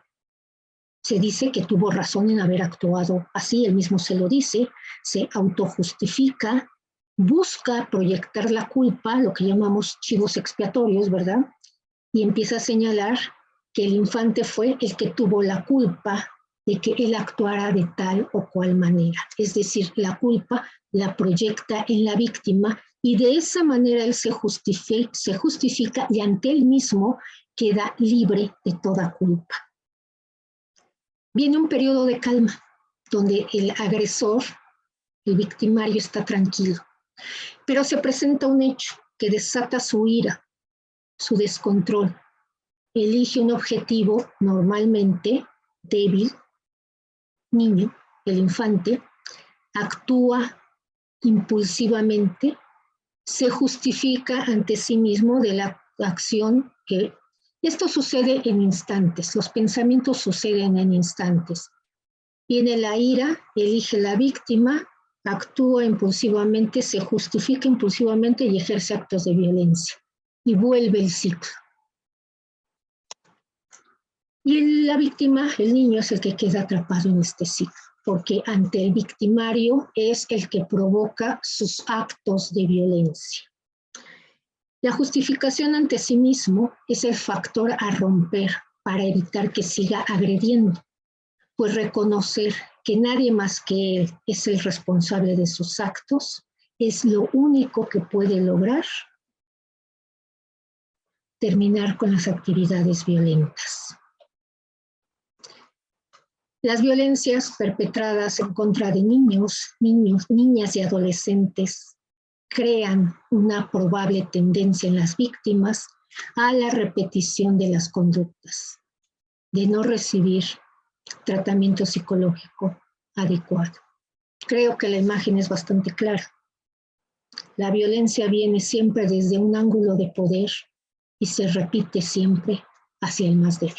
Se dice que tuvo razón en haber actuado así, él mismo se lo dice, se autojustifica, busca proyectar la culpa, lo que llamamos chivos expiatorios, ¿verdad? Y empieza a señalar que el infante fue el que tuvo la culpa de que él actuara de tal o cual manera. Es decir, la culpa la proyecta en la víctima y de esa manera él se justifica y ante él mismo queda libre de toda culpa. Viene un periodo de calma, donde el agresor, el victimario, está tranquilo. Pero se presenta un hecho que desata su ira, su descontrol. Elige un objetivo normalmente débil, niño, el infante, actúa impulsivamente, se justifica ante sí mismo de la acción que... Esto sucede en instantes, los pensamientos suceden en instantes. Viene la ira, elige la víctima, actúa impulsivamente, se justifica impulsivamente y ejerce actos de violencia. Y vuelve el ciclo. Y la víctima, el niño, es el que queda atrapado en este ciclo, porque ante el victimario es el que provoca sus actos de violencia. La justificación ante sí mismo es el factor a romper para evitar que siga agrediendo, pues reconocer que nadie más que él es el responsable de sus actos es lo único que puede lograr terminar con las actividades violentas. Las violencias perpetradas en contra de niños, niñas y adolescentes crean una probable tendencia en las víctimas a la repetición de las conductas, de no recibir tratamiento psicológico adecuado. Creo que la imagen es bastante clara. La violencia viene siempre desde un ángulo de poder y se repite siempre hacia el más débil.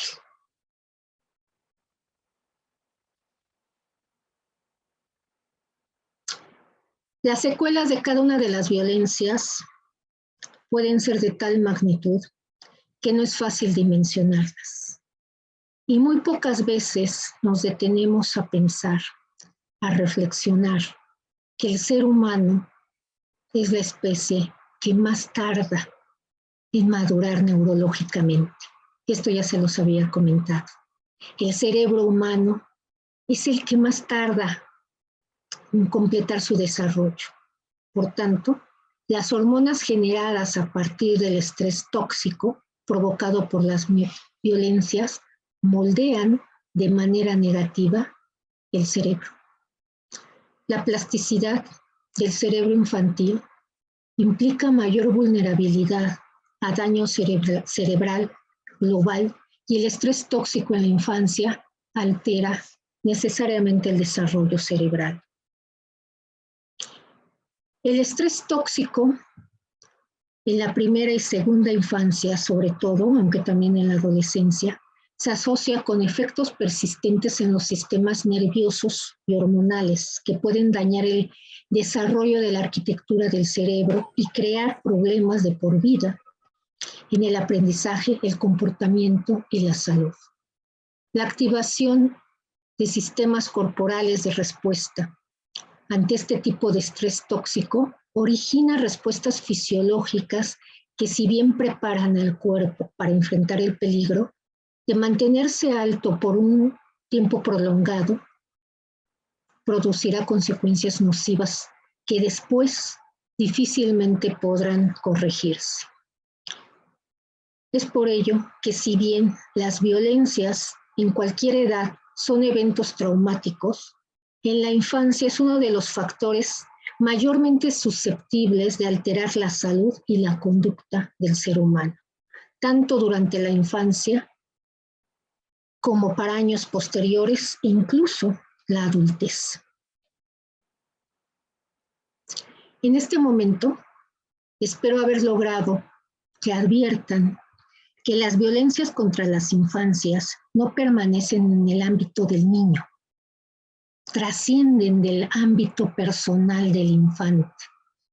Las secuelas de cada una de las violencias pueden ser de tal magnitud que no es fácil dimensionarlas. Y muy pocas veces nos detenemos a pensar, a reflexionar, que el ser humano es la especie que más tarda en madurar neurológicamente. Esto ya se los había comentado. El cerebro humano es el que más tarda en completar su desarrollo. Por tanto, las hormonas generadas a partir del estrés tóxico provocado por las violencias moldean de manera negativa el cerebro. La plasticidad del cerebro infantil implica mayor vulnerabilidad a daño cerebral global y el estrés tóxico en la infancia altera necesariamente el desarrollo cerebral. El estrés tóxico en la primera y segunda infancia, sobre todo, aunque también en la adolescencia, se asocia con efectos persistentes en los sistemas nerviosos y hormonales que pueden dañar el desarrollo de la arquitectura del cerebro y crear problemas de por vida en el aprendizaje, el comportamiento y la salud. La activación de sistemas corporales de respuesta ante este tipo de estrés tóxico origina respuestas fisiológicas que, si bien preparan al cuerpo para enfrentar el peligro, de mantenerse alto por un tiempo prolongado, producirá consecuencias nocivas que después difícilmente podrán corregirse. Es por ello que, si bien las violencias en cualquier edad son eventos traumáticos, en la infancia es uno de los factores mayormente susceptibles de alterar la salud y la conducta del ser humano, tanto durante la infancia como para años posteriores, incluso la adultez. En este momento, espero haber logrado que adviertan que las violencias contra las infancias no permanecen en el ámbito del niño, trascienden del ámbito personal del infante,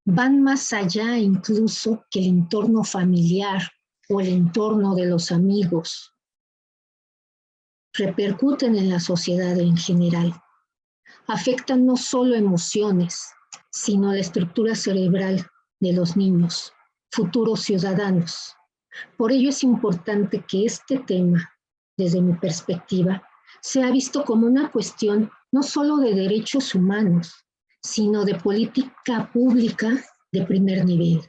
van más allá incluso que el entorno familiar o el entorno de los amigos, repercuten en la sociedad en general, afectan no solo emociones, sino la estructura cerebral de los niños, futuros ciudadanos. Por ello es importante que este tema, desde mi perspectiva, sea visto como una cuestión no solo de derechos humanos, sino de política pública de primer nivel.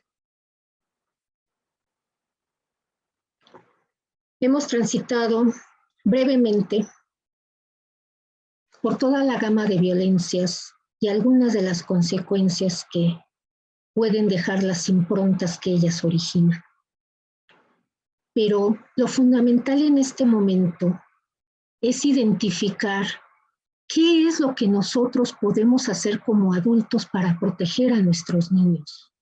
Hemos transitado brevemente por toda la gama de violencias y algunas de las consecuencias que pueden dejar las improntas que ellas originan. Pero lo fundamental en este momento es identificar qué es lo que nosotros podemos hacer como adultos para proteger a nuestros niños.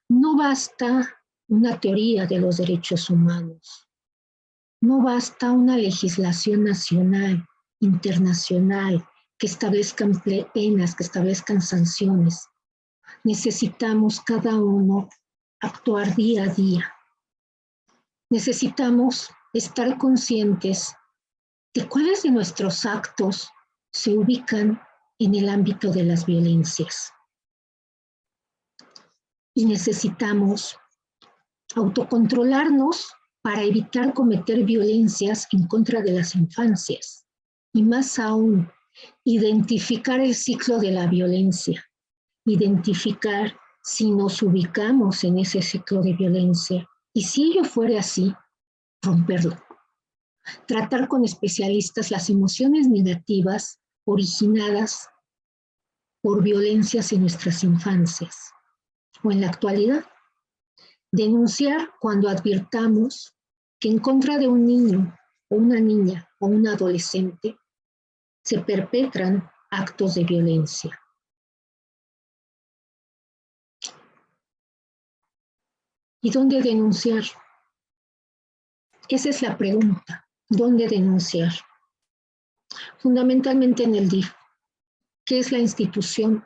No basta una teoría de los derechos humanos. No basta una legislación nacional, internacional, que establezcan penas, que establezcan sanciones. Necesitamos cada uno actuar día a día. Necesitamos estar conscientes de cuáles de nuestros actos se ubican en el ámbito de las violencias. Y necesitamos autocontrolarnos para evitar cometer violencias en contra de las infancias. Y más aún, identificar el ciclo de la violencia, identificar si nos ubicamos en ese ciclo de violencia y si ello fuera así, romperlo. Tratar con especialistas las emociones negativas originadas por violencias en nuestras infancias o en la actualidad. Denunciar cuando advirtamos que en contra de un niño o una niña o un adolescente se perpetran actos de violencia. ¿Y dónde denunciar? Esa es la pregunta. ¿Dónde denunciar? Fundamentalmente en el DIF, que es la institución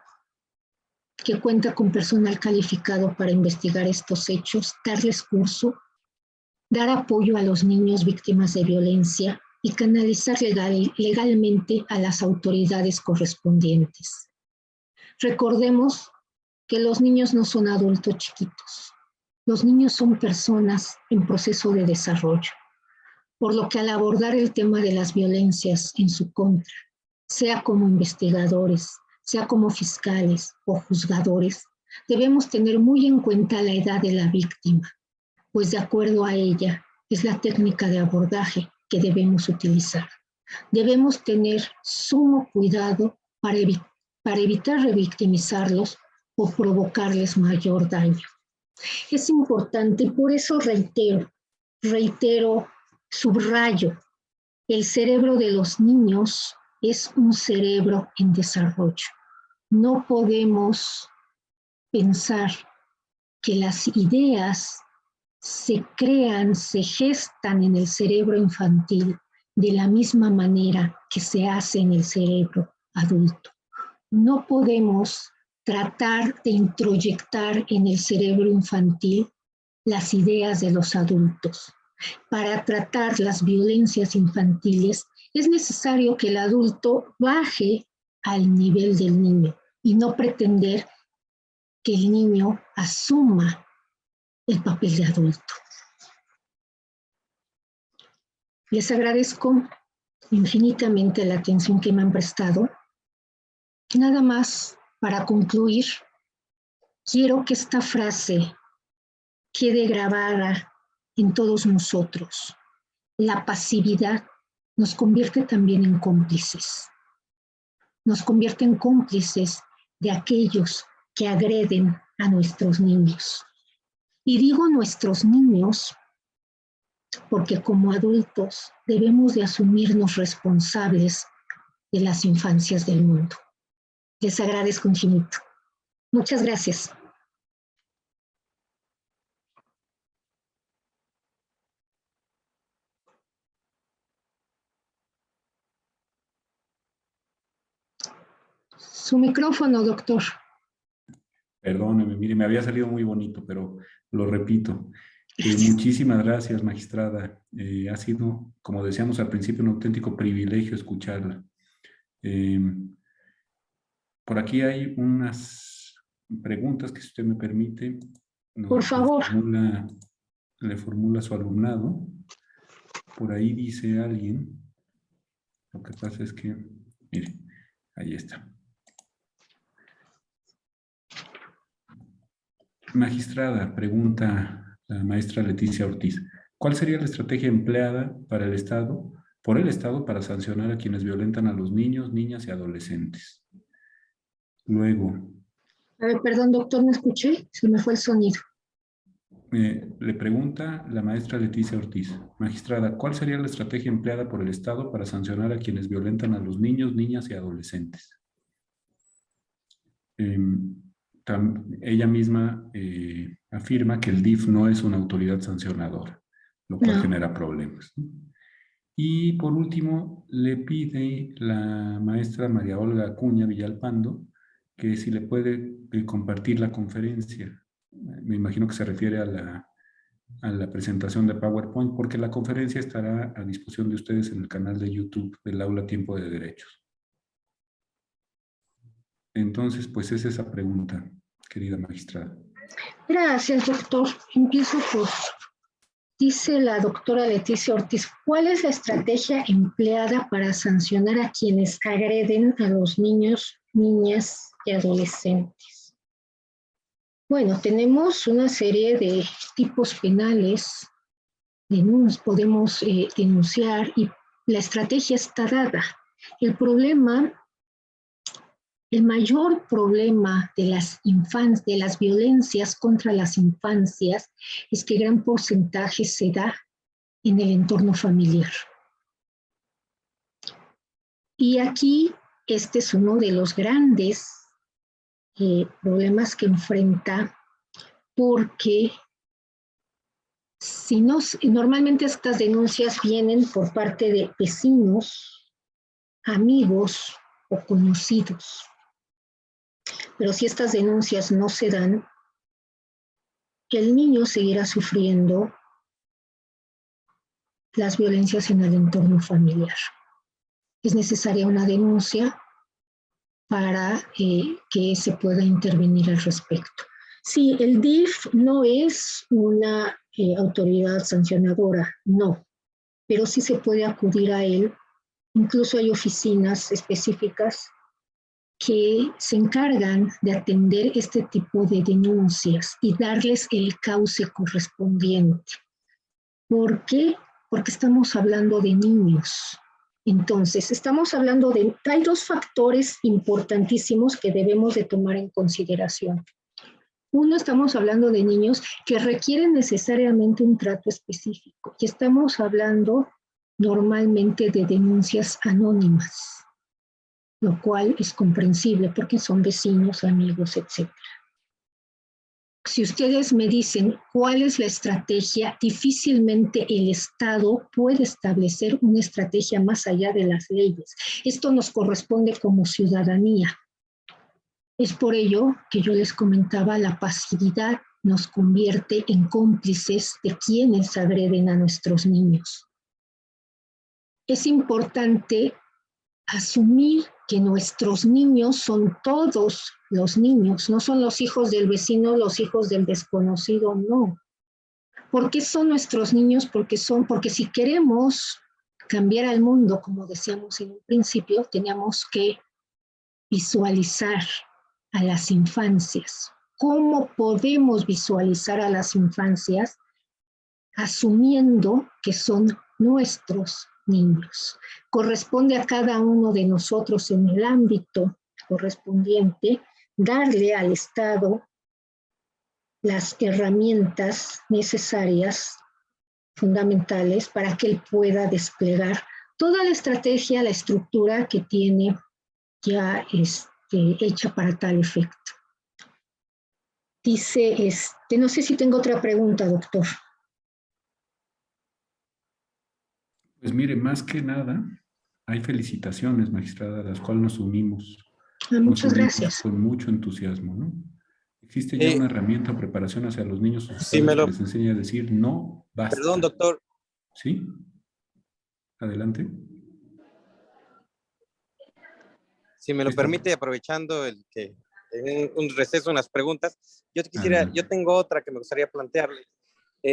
que cuenta con personal calificado para investigar estos hechos, darles curso, dar apoyo a los niños víctimas de violencia y canalizar legalmente a las autoridades correspondientes. Recordemos que los niños no son adultos chiquitos. Los niños son personas en proceso de desarrollo, por lo que al abordar el tema de las violencias en su contra, sea como investigadores, sea como fiscales o juzgadores, debemos tener muy en cuenta la edad de la víctima, pues de acuerdo a ella es la técnica de abordaje que debemos utilizar. Debemos tener sumo cuidado para evitar revictimizarlos o provocarles mayor daño. Es importante, por eso reitero, subrayo, el cerebro de los niños es un cerebro en desarrollo. No podemos pensar que las ideas se crean, se gestan en el cerebro infantil de la misma manera que se hace en el cerebro adulto. No podemos tratar de introyectar en el cerebro infantil las ideas de los adultos. Para tratar las violencias infantiles es necesario que el adulto baje al nivel del niño y no pretender que el niño asuma el papel de adulto. Les agradezco infinitamente la atención que me han prestado. Nada más para concluir, quiero que esta frase quede grabada en todos nosotros. La pasividad nos convierte también en cómplices. Nos convierte en cómplices de aquellos que agreden a nuestros niños. Y digo nuestros niños porque como adultos debemos de asumirnos responsables de las infancias del mundo. Les agradezco infinito. Muchas gracias. Su micrófono, doctor. Perdóneme, mire, me había salido muy bonito, pero lo repito. Muchísimas gracias, magistrada. Ha sido, como decíamos al principio, un auténtico privilegio escucharla. Por aquí hay unas preguntas que, si usted me permite, por favor, le formula su alumnado. Por ahí dice alguien, lo que pasa es que, mire, ahí está. Magistrada, pregunta la maestra Leticia Ortiz, ¿cuál sería la estrategia empleada por el Estado para sancionar a quienes violentan a los niños, niñas y adolescentes? Luego. A ver, perdón, doctor, ¿me escuché? Se me fue el sonido. Le pregunta la maestra Leticia Ortiz, magistrada, ¿cuál sería la estrategia empleada por el Estado para sancionar a quienes violentan a los niños, niñas y adolescentes? Ella misma afirma que el DIF no es una autoridad sancionadora, lo cual genera problemas. Y por último, le pide la maestra María Olga Acuña Villalpando que si le puede compartir la conferencia. Me imagino que se refiere a la presentación de PowerPoint, porque la conferencia estará a disposición de ustedes en el canal de YouTube del Aula Tiempo de Derechos. Entonces, pues es esa pregunta, querida magistrada. Gracias, doctor. Empiezo por, dice la doctora Leticia Ortiz, ¿cuál es la estrategia empleada para sancionar a quienes agreden a los niños, niñas y adolescentes? Bueno, tenemos una serie de tipos penales, podemos denunciar y la estrategia está dada. El problema, el mayor problema de de las violencias contra las infancias es que gran porcentaje se da en el entorno familiar. Y aquí este es uno de los grandes problemas que enfrenta, porque si no, normalmente estas denuncias vienen por parte de vecinos, amigos o conocidos. Pero si estas denuncias no se dan, el niño seguirá sufriendo las violencias en el entorno familiar. Es necesaria una denuncia para que se pueda intervenir al respecto. Sí, el DIF no es una autoridad sancionadora, no, pero sí se puede acudir a él. Incluso hay oficinas específicas que se encargan de atender este tipo de denuncias y darles el cauce correspondiente. ¿Por qué? Porque estamos hablando de niños. Entonces, estamos hablando de, hay dos factores importantísimos que debemos de tomar en consideración. Uno, estamos hablando de niños que requieren necesariamente un trato específico y estamos hablando normalmente de denuncias anónimas, lo cual es comprensible porque son vecinos, amigos, etc. Si ustedes me dicen cuál es la estrategia, difícilmente el Estado puede establecer una estrategia más allá de las leyes. Esto nos corresponde como ciudadanía. Es por ello que yo les comentaba, la pasividad nos convierte en cómplices de quienes agreden a nuestros niños. Es importante asumir que nuestros niños son todos los niños, no son los hijos del vecino, los hijos del desconocido, no. ¿Por qué son nuestros niños? Porque si queremos cambiar al mundo, como decíamos en un principio, teníamos que visualizar a las infancias. ¿Cómo podemos visualizar a las infancias? Asumiendo que son nuestros niños. Corresponde a cada uno de nosotros en el ámbito correspondiente darle al Estado las herramientas necesarias, fundamentales, para que él pueda desplegar toda la estrategia, la estructura que tiene ya hecha para tal efecto. Dice, no sé si tengo otra pregunta, doctor. Pues mire, más que nada, hay felicitaciones, magistrada, a las cuales nos unimos. Muchas gracias. Con mucho entusiasmo, ¿no? Existe ya una herramienta o preparación hacia los niños o sus sí, padres que les enseña a decir no, basta. Perdón, doctor. ¿Sí? Adelante. Si me lo permite, aprovechando el que un receso en las preguntas, yo tengo otra que me gustaría plantearle.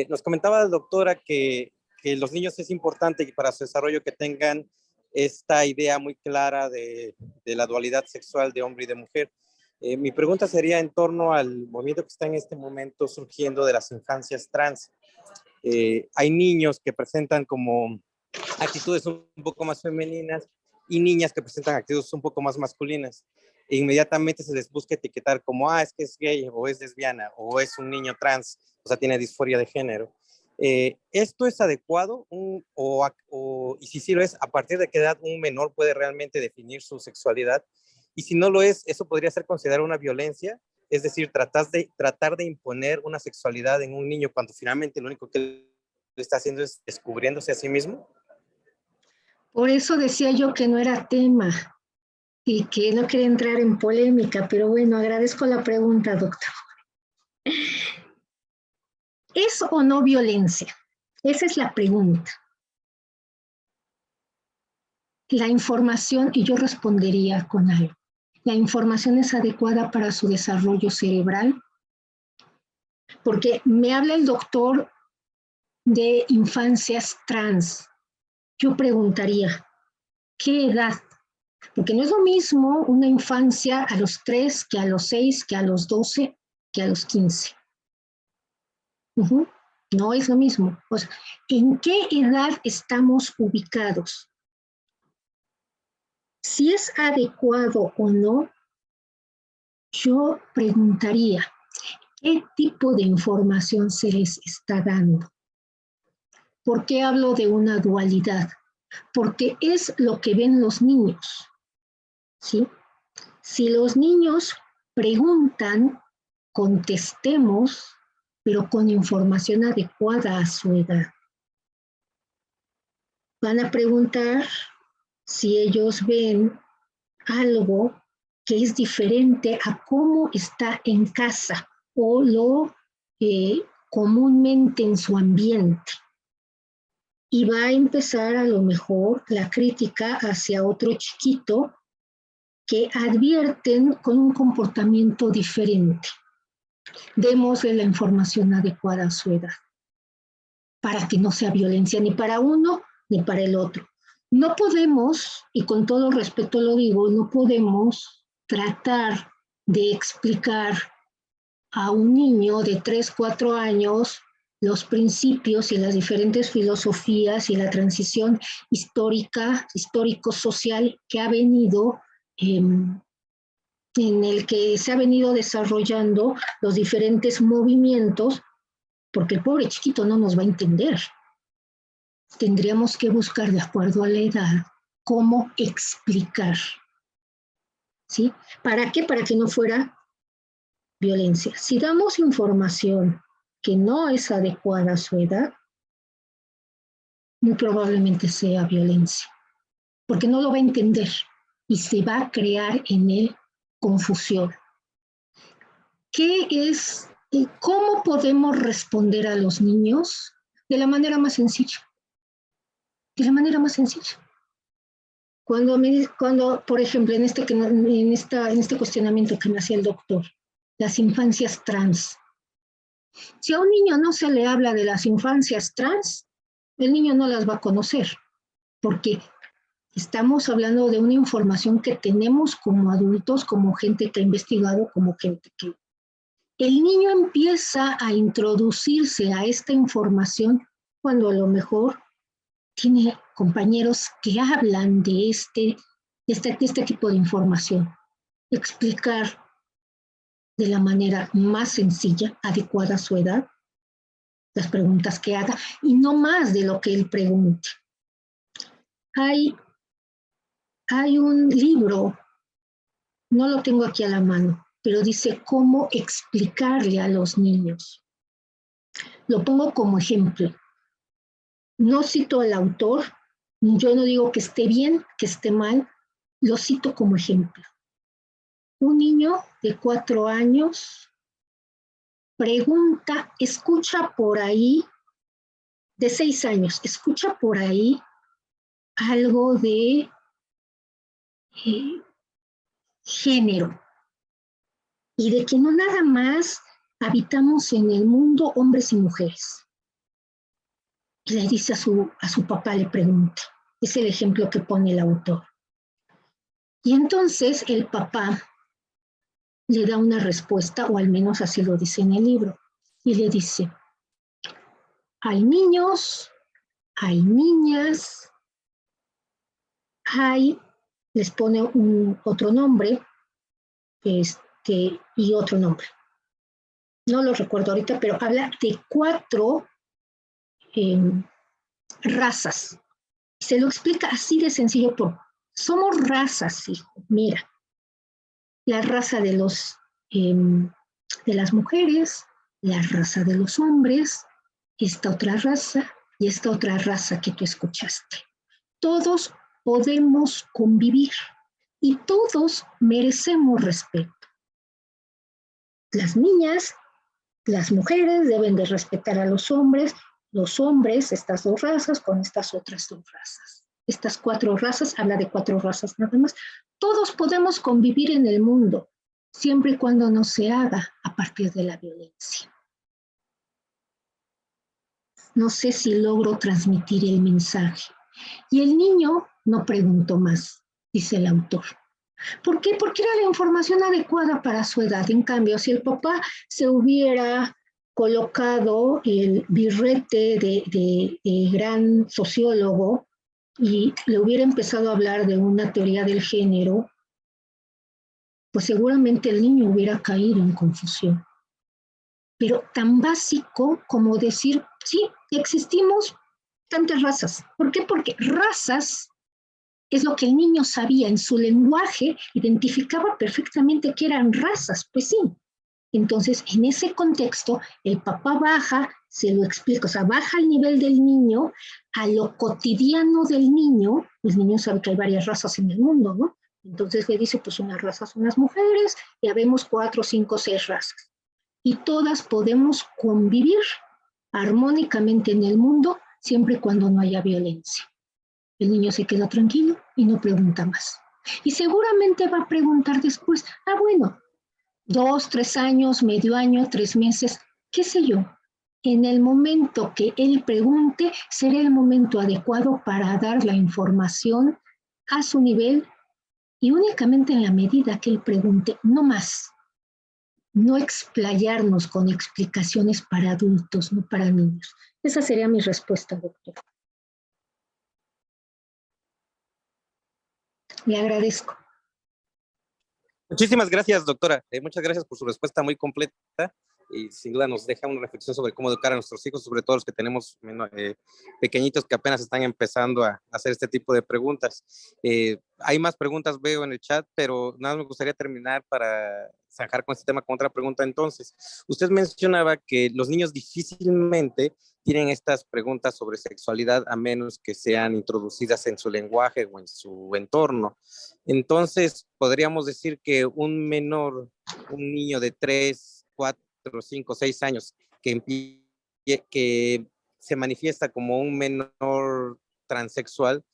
Nos comentaba la doctora que los niños es importante y para su desarrollo que tengan esta idea muy clara de la dualidad sexual de hombre y de mujer. Mi pregunta sería en torno al movimiento que está en este momento surgiendo de las infancias trans. Hay niños que presentan como actitudes un poco más femeninas y niñas que presentan actitudes un poco más masculinas. E inmediatamente se les busca etiquetar como, es que es gay o es lesbiana o es un niño trans, o sea, tiene disforia de género. ¿Esto es adecuado? Y si sí lo es, ¿a partir de qué edad un menor puede realmente definir su sexualidad? Y si no lo es, ¿eso podría ser considerado una violencia? Es decir, tratar de imponer una sexualidad en un niño cuando finalmente lo único que él está haciendo es descubriéndose a sí mismo. Por eso decía yo que no era tema y que no quería entrar en polémica, pero bueno, agradezco la pregunta, doctor. ¿Es o no violencia? Esa es la pregunta. La información, y yo respondería con algo, ¿la información es adecuada para su desarrollo cerebral? Porque me habla el doctor de infancias trans. Yo preguntaría, ¿qué edad? Porque no es lo mismo una infancia a los 3 que a los 6, que a los 12, que a los 15. No es lo mismo. O sea, ¿en qué edad estamos ubicados? Si es adecuado o no, yo preguntaría, ¿qué tipo de información se les está dando? ¿Por qué hablo de una dualidad? Porque es lo que ven los niños, ¿sí? Si los niños preguntan, contestemos, pero con información adecuada a su edad. Van a preguntar si ellos ven algo que es diferente a cómo está en casa o lo comúnmente en su ambiente. Y va a empezar a lo mejor la crítica hacia otro chiquito que advierten con un comportamiento diferente. Démosle la información adecuada a su edad para que no sea violencia ni para uno ni para el otro. No podemos, y con todo respeto lo digo, no podemos tratar de explicar a un niño de 3, 4 años los principios y las diferentes filosofías y la transición histórica, histórico-social que ha venido, en el que se ha venido desarrollando los diferentes movimientos, porque el pobre chiquito no nos va a entender. Tendríamos que buscar, de acuerdo a la edad, cómo explicar. ¿Sí? ¿Para qué? Para que no fuera violencia. Si damos información que no es adecuada a su edad, muy probablemente sea violencia, porque no lo va a entender y se va a crear en él confusión. ¿Qué es, cómo podemos responder a los niños? De la manera más sencilla. De la manera más sencilla. Cuando por ejemplo, en este cuestionamiento que me hacía el doctor, las infancias trans. Si a un niño no se le habla de las infancias trans, el niño no las va a conocer, porque estamos hablando de una información que tenemos como adultos, como gente que ha investigado, como gente que... El niño empieza a introducirse a esta información cuando a lo mejor tiene compañeros que hablan de este tipo de información. Explicar de la manera más sencilla, adecuada a su edad, las preguntas que haga, y no más de lo que él pregunte. Hay un libro, no lo tengo aquí a la mano, pero dice cómo explicarle a los niños. Lo pongo como ejemplo. No cito al autor, yo no digo que esté bien, que esté mal, lo cito como ejemplo. Un niño de 4 años pregunta, escucha por ahí, de 6 años, escucha por ahí algo de género y de que no nada más habitamos en el mundo hombres y mujeres. Y le dice a su papá, le pregunta, es el ejemplo que pone el autor. Y entonces el papá le da una respuesta, o al menos así lo dice en el libro, y le dice, hay niños, hay niñas, les pone otro nombre, y otro nombre. No lo recuerdo ahorita, pero habla de 4 razas. Se lo explica así de sencillo, somos razas, hijo. Mira, la raza de las mujeres, la raza de los hombres, esta otra raza y esta otra raza que tú escuchaste. Todos podemos convivir y todos merecemos respeto. Las niñas, las mujeres deben de respetar a los hombres, estas dos razas con estas otras dos razas. Estas 4 razas, habla de 4 razas nada más. Todos podemos convivir en el mundo, siempre y cuando no se haga a partir de la violencia. No sé si logro transmitir el mensaje. Y el niño no preguntó más, dice el autor. ¿Por qué? Porque era la información adecuada para su edad. En cambio, si el papá se hubiera colocado el birrete de gran sociólogo y le hubiera empezado a hablar de una teoría del género, pues seguramente el niño hubiera caído en confusión. Pero tan básico como decir, sí, existimos tantas razas. ¿Por qué? Porque razas es lo que el niño sabía en su lenguaje, identificaba perfectamente que eran razas, pues sí. Entonces, en ese contexto, el papá baja, se lo explica, o sea, baja el nivel del niño a lo cotidiano del niño. El niño sabe que hay varias razas en el mundo, ¿no? Entonces le dice, pues una raza son las mujeres, ya vemos 4, 5, 6 razas. Y todas podemos convivir armónicamente en el mundo, siempre y cuando no haya violencia. El niño se queda tranquilo y no pregunta más. Y seguramente va a preguntar después, bueno, 2, 3 años, medio año, 3 meses, qué sé yo. En el momento que él pregunte, será el momento adecuado para dar la información a su nivel y únicamente en la medida que él pregunte, no más. No explayarnos con explicaciones para adultos, no para niños. Esa sería mi respuesta, doctor. Le agradezco. Muchísimas gracias, doctora. Muchas gracias por su respuesta muy completa y sin duda nos deja una reflexión sobre cómo educar a nuestros hijos, sobre todo los que tenemos pequeñitos que apenas están empezando a hacer este tipo de preguntas. Hay más preguntas, veo en el chat, pero nada, me gustaría terminar para zanjar con este tema con otra pregunta. Entonces, usted mencionaba que los niños difícilmente tienen estas preguntas sobre sexualidad a menos que sean introducidas en su lenguaje o en su entorno. Entonces, podríamos decir que un menor, un niño de 3, 4, 5, 6 años que se manifiesta como un menor transexual,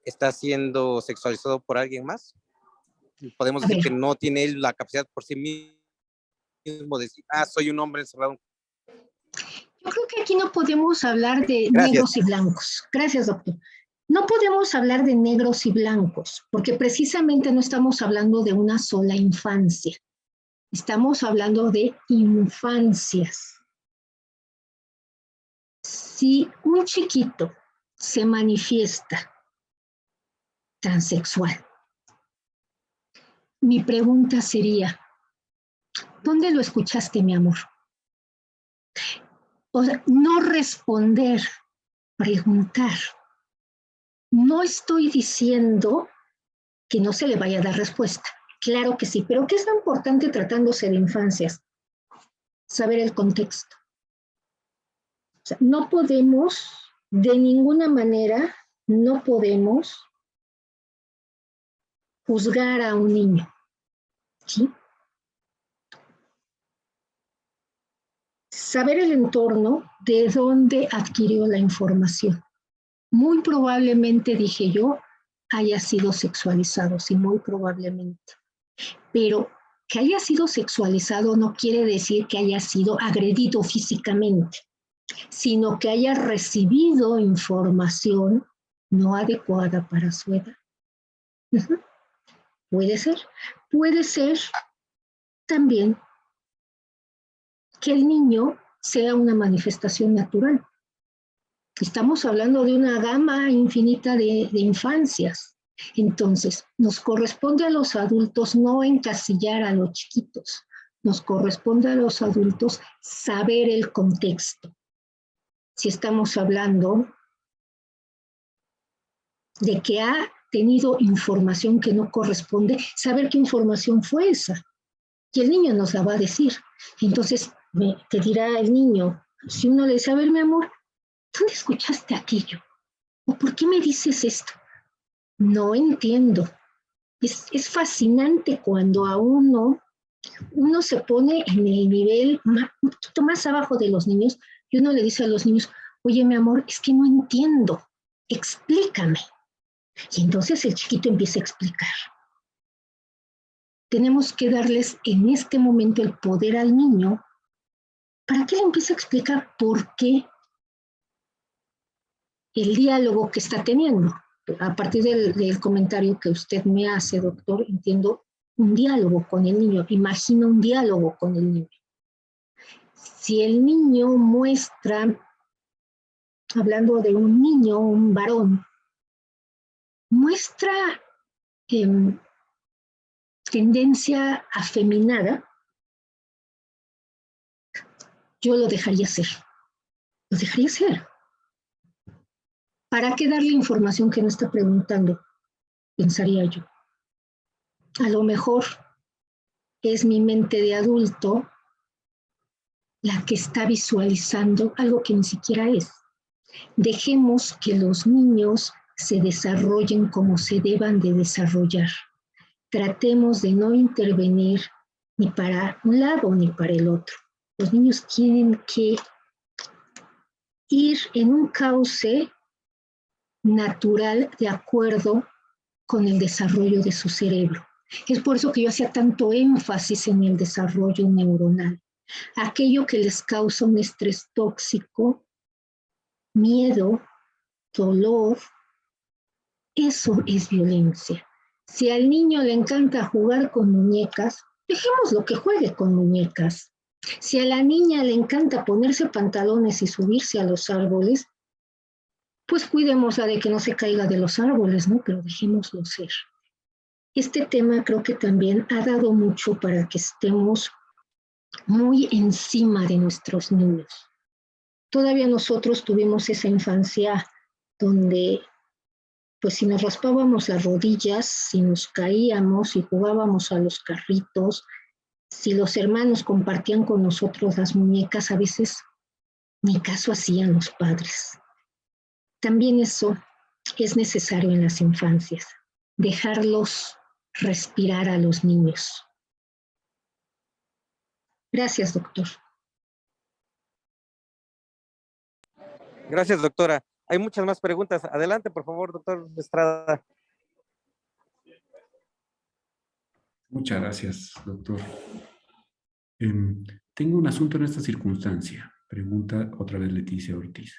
¿está siendo sexualizado por alguien más? Podemos decir que no tiene él la capacidad por sí mismo de decir, soy un hombre encerrado. Yo creo que aquí no podemos hablar de negros y blancos. Gracias, doctor. No podemos hablar de negros y blancos, porque precisamente no estamos hablando de una sola infancia. Estamos hablando de infancias. Si un chiquito se manifiesta transexual, mi pregunta sería, ¿dónde lo escuchaste, mi amor? O sea, no responder, preguntar. No estoy diciendo que no se le vaya a dar respuesta. Claro que sí, pero ¿qué es lo importante tratándose de infancias? Saber el contexto. O sea, no podemos, de ninguna manera, no podemos juzgar a un niño. ¿Sí? Saber el entorno, de dónde adquirió la información. Muy probablemente, dije yo, haya sido sexualizado, sí, muy probablemente. Pero que haya sido sexualizado no quiere decir que haya sido agredido físicamente, sino que haya recibido información no adecuada para su edad. Puede ser. Puede ser también que el niño sea una manifestación natural. Estamos hablando de una gama infinita de infancias. Entonces, nos corresponde a los adultos no encasillar a los chiquitos. Nos corresponde a los adultos saber el contexto. Si estamos hablando de que ha tenido información que no corresponde, saber qué información fue esa. Y el niño nos la va a decir. Entonces, te dirá el niño, si uno le dice, a ver, mi amor, ¿dónde escuchaste aquello? ¿O por qué me dices esto? no entiendo. Es fascinante cuando a uno se pone en el nivel un poquito más abajo de los niños y uno le dice a los niños, oye, mi amor, es que no entiendo, explícame. Y entonces el chiquito empieza a explicar. Tenemos que darles en este momento el poder al niño para que él empiece a explicar por qué el diálogo que está teniendo. A partir del comentario que usted me hace, doctor, entiendo un diálogo con el niño, imagino un diálogo con el niño. Si el niño muestra, hablando de un niño, un varón, muestra tendencia afeminada, yo lo dejaría ser. Lo dejaría ser. ¿Para qué darle información que no está preguntando? Pensaría yo. A lo mejor es mi mente de adulto la que está visualizando algo que ni siquiera es. Dejemos que los niños se desarrollen como se deban de desarrollar. Tratemos de no intervenir ni para un lado ni para el otro. Los niños tienen que ir en un cauce natural de acuerdo con el desarrollo de su cerebro. Es por eso que yo hacía tanto énfasis en el desarrollo neuronal. Aquello que les causa un estrés tóxico, miedo, dolor, eso es violencia. Si al niño le encanta jugar con muñecas, dejémoslo que juegue con muñecas. Si a la niña le encanta ponerse pantalones y subirse a los árboles, pues cuidémosla de que no se caiga de los árboles, ¿no? Pero dejémoslo ser. Este tema creo que también ha dado mucho para que estemos muy encima de nuestros niños. Todavía nosotros tuvimos esa infancia donde, pues si nos raspábamos las rodillas, si nos caíamos, si jugábamos a los carritos, si los hermanos compartían con nosotros las muñecas, a veces ni caso hacían los padres. También eso es necesario en las infancias, dejarlos respirar a los niños. Gracias, doctor. Gracias, doctora. Hay muchas más preguntas. Adelante, por favor, doctor Estrada. Muchas gracias, doctor. Tengo un asunto en esta circunstancia. Pregunta otra vez Leticia Ortiz.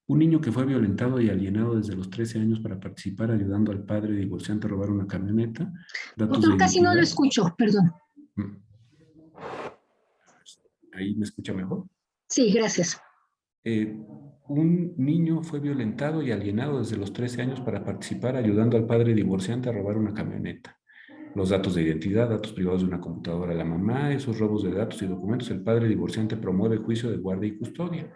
Un niño que fue violentado y alienado desde los 13 años para participar ayudando al padre divorciante a robar una camioneta. Doctor, casi no lo escucho, perdón. ¿Ahí me escucha mejor? Sí, gracias. Un niño fue violentado y alienado desde los 13 años para participar ayudando al padre divorciante a robar una camioneta. Los datos de identidad, datos privados de una computadora de la mamá, esos robos de datos y documentos, el padre divorciante promueve juicio de guardia y custodia.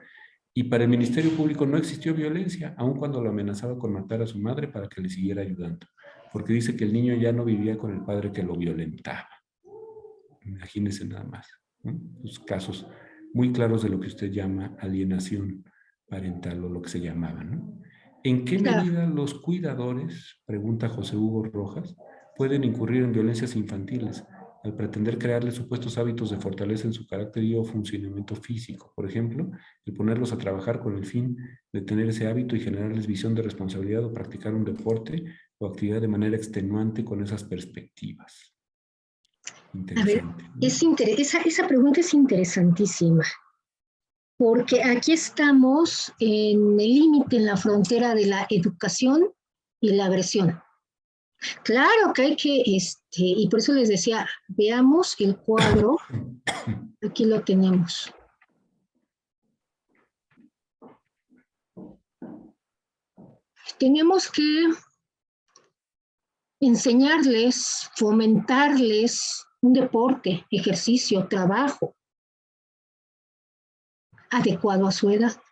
Y para el Ministerio Público no existió violencia, aun cuando lo amenazaba con matar a su madre para que le siguiera ayudando, porque dice que el niño ya no vivía con el padre que lo violentaba. Imagínense nada más, ¿no? Los casos muy claros de lo que usted llama alienación parental o lo que se llamaba, ¿no? ¿En qué medida los cuidadores, pregunta José Hugo Rojas, pueden incurrir en violencias infantiles al pretender crearles supuestos hábitos de fortaleza en su carácter y o funcionamiento físico? Por ejemplo, el ponerlos a trabajar con el fin de tener ese hábito y generarles visión de responsabilidad o practicar un deporte o actividad de manera extenuante con esas perspectivas. Interesante. A ver, esa pregunta es interesantísima, porque aquí estamos en el límite, en la frontera de la educación y la agresión. Claro que hay que, y por eso les decía, veamos el cuadro, aquí lo tenemos. Tenemos que enseñarles, fomentarles un deporte, ejercicio, trabajo, adecuado a su edad.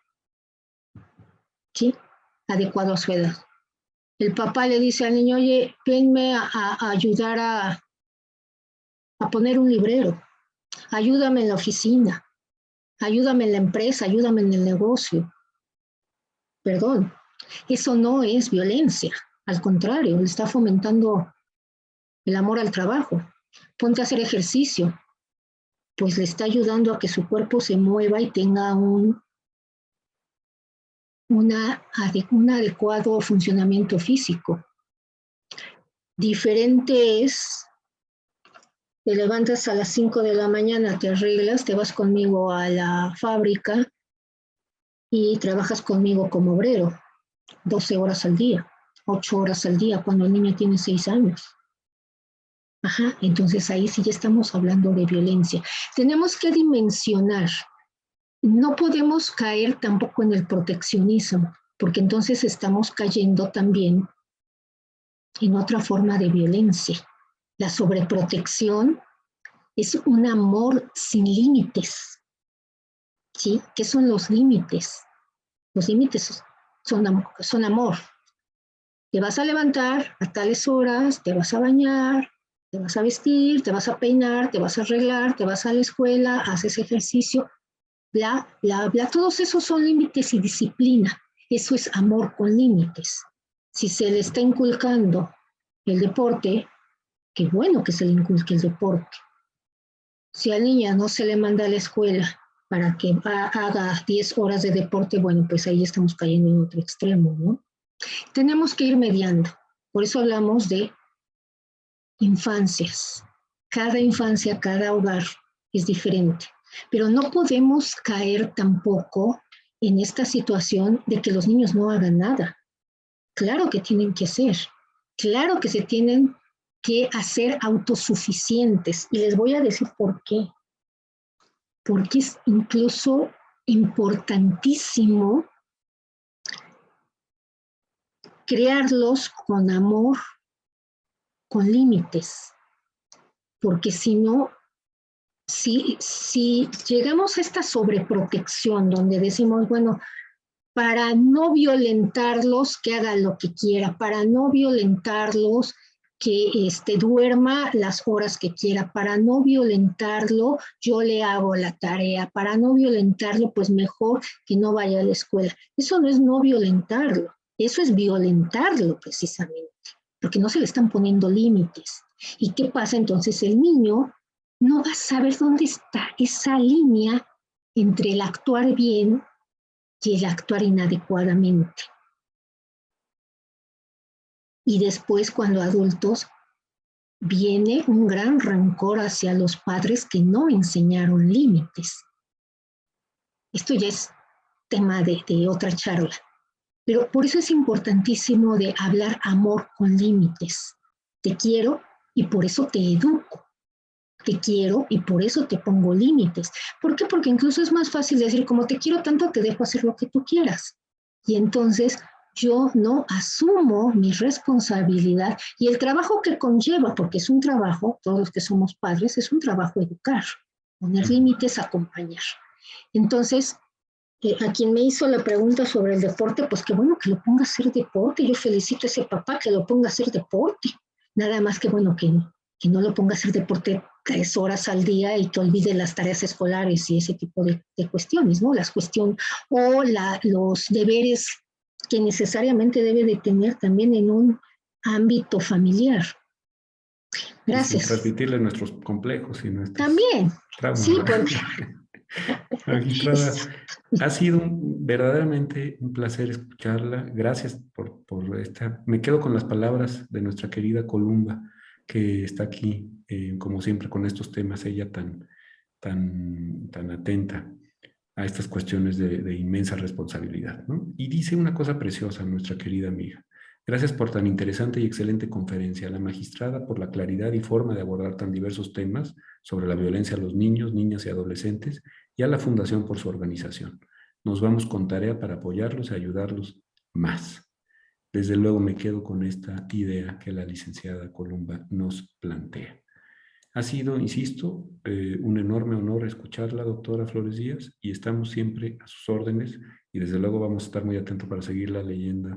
¿Sí? Adecuado a su edad. El papá le dice al niño, oye, venme a ayudar a poner un librero, ayúdame en la oficina, ayúdame en la empresa, ayúdame en el negocio. Perdón, eso no es violencia. Al contrario, le está fomentando el amor al trabajo. Ponte a hacer ejercicio, pues le está ayudando a que su cuerpo se mueva y tenga un adecuado funcionamiento físico. Diferente es, te levantas a las 5 de la mañana, te arreglas, te vas conmigo a la fábrica y trabajas conmigo como obrero, 12 horas al día, 8 horas al día, cuando el niño tiene 6 años. Ajá, entonces ahí sí ya estamos hablando de violencia. Tenemos que dimensionar. No podemos caer tampoco en el proteccionismo, porque entonces estamos cayendo también en otra forma de violencia. La sobreprotección es un amor sin límites. ¿Sí? ¿Qué son los límites? Los límites son amor. Te vas a levantar a tales horas, te vas a bañar, te vas a vestir, te vas a peinar, te vas a arreglar, te vas a la escuela, haces ejercicio, bla, bla, bla. Todos esos son límites y disciplina. Eso es amor con límites. Si se le está inculcando el deporte, qué bueno que se le inculque el deporte. Si al niño no se le manda a la escuela para que haga 10 horas de deporte, bueno, pues ahí estamos cayendo en otro extremo, ¿no? Tenemos que ir mediando. Por eso hablamos de infancias. Cada infancia, cada hogar es diferente. Pero no podemos caer tampoco en esta situación de que los niños no hagan nada. Claro que tienen que hacer. Claro que se tienen que hacer autosuficientes. Y les voy a decir por qué. Porque es incluso importantísimo crearlos con amor, con límites. Porque si no, si llegamos a esta sobreprotección donde decimos, bueno, para no violentarlos, que haga lo que quiera, para no violentarlos, que duerma las horas que quiera, para no violentarlo, yo le hago la tarea, para no violentarlo, pues mejor que no vaya a la escuela. Eso no es no violentarlo, eso es violentarlo precisamente, porque no se le están poniendo límites. ¿Y qué pasa entonces? El niño no va a saber dónde está esa línea entre el actuar bien y el actuar inadecuadamente. Y después, cuando adultos, viene un gran rencor hacia los padres que no enseñaron límites. Esto ya es tema de otra charla. Pero por eso es importantísimo de hablar amor con límites. Te quiero y por eso te educo. Te quiero y por eso te pongo límites. ¿Por qué? Porque incluso es más fácil decir, como te quiero tanto, te dejo hacer lo que tú quieras. Y entonces yo no asumo mi responsabilidad y el trabajo que conlleva, porque es un trabajo, todos los que somos padres, es un trabajo educar, poner límites, acompañar. Entonces, a quien me hizo la pregunta sobre el deporte, pues qué bueno que lo ponga a hacer deporte. Yo felicito a ese papá que lo ponga a hacer deporte. Nada más que bueno que no lo ponga a hacer deporte 3 horas al día y que olvide las tareas escolares y ese tipo de cuestiones, ¿no? Las cuestiones o los deberes que necesariamente debe de tener también en un ámbito familiar. Gracias. Y sin transmitirle nuestros complejos y nuestros también, traumas. sí, porque... Magistrada, ha sido verdaderamente un placer escucharla. Gracias por esta. Me quedo con las palabras de nuestra querida Columba, que está aquí, como siempre, con estos temas, ella tan atenta a estas cuestiones de inmensa responsabilidad, ¿no? Y dice una cosa preciosa nuestra querida amiga. Gracias por tan interesante y excelente conferencia. A la magistrada por la claridad y forma de abordar tan diversos temas sobre la violencia a los niños, niñas y adolescentes, y a la Fundación por su organización. Nos vamos con tarea para apoyarlos y ayudarlos más. Desde luego me quedo con esta idea que la licenciada Columba nos plantea. Ha sido, insisto, un enorme honor escucharla, doctora Flores Díaz, y estamos siempre a sus órdenes y desde luego vamos a estar muy atentos para seguirla leyendo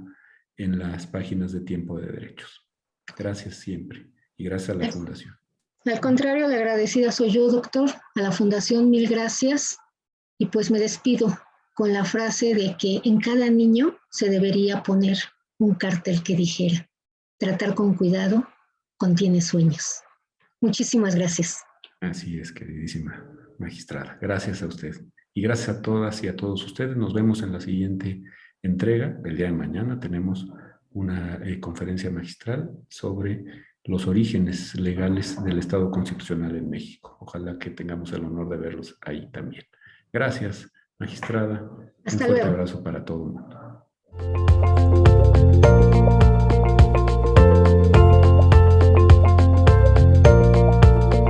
en las páginas de Tiempo de Derechos. Gracias siempre y gracias a la Fundación. Al contrario, la agradecida soy yo, doctor. A la Fundación, mil gracias. Y pues me despido con la frase de que en cada niño se debería poner un cartel que dijera: tratar con cuidado contiene sueños. Muchísimas gracias. Así es, queridísima magistrada. Gracias a usted. Y gracias a todas y a todos ustedes. Nos vemos en la siguiente entrega. El día de mañana tenemos una conferencia magistral sobre los orígenes legales del Estado constitucional en México. Ojalá que tengamos el honor de verlos ahí también. Gracias, magistrada. Hasta Un fuerte luego. abrazo para todo el mundo.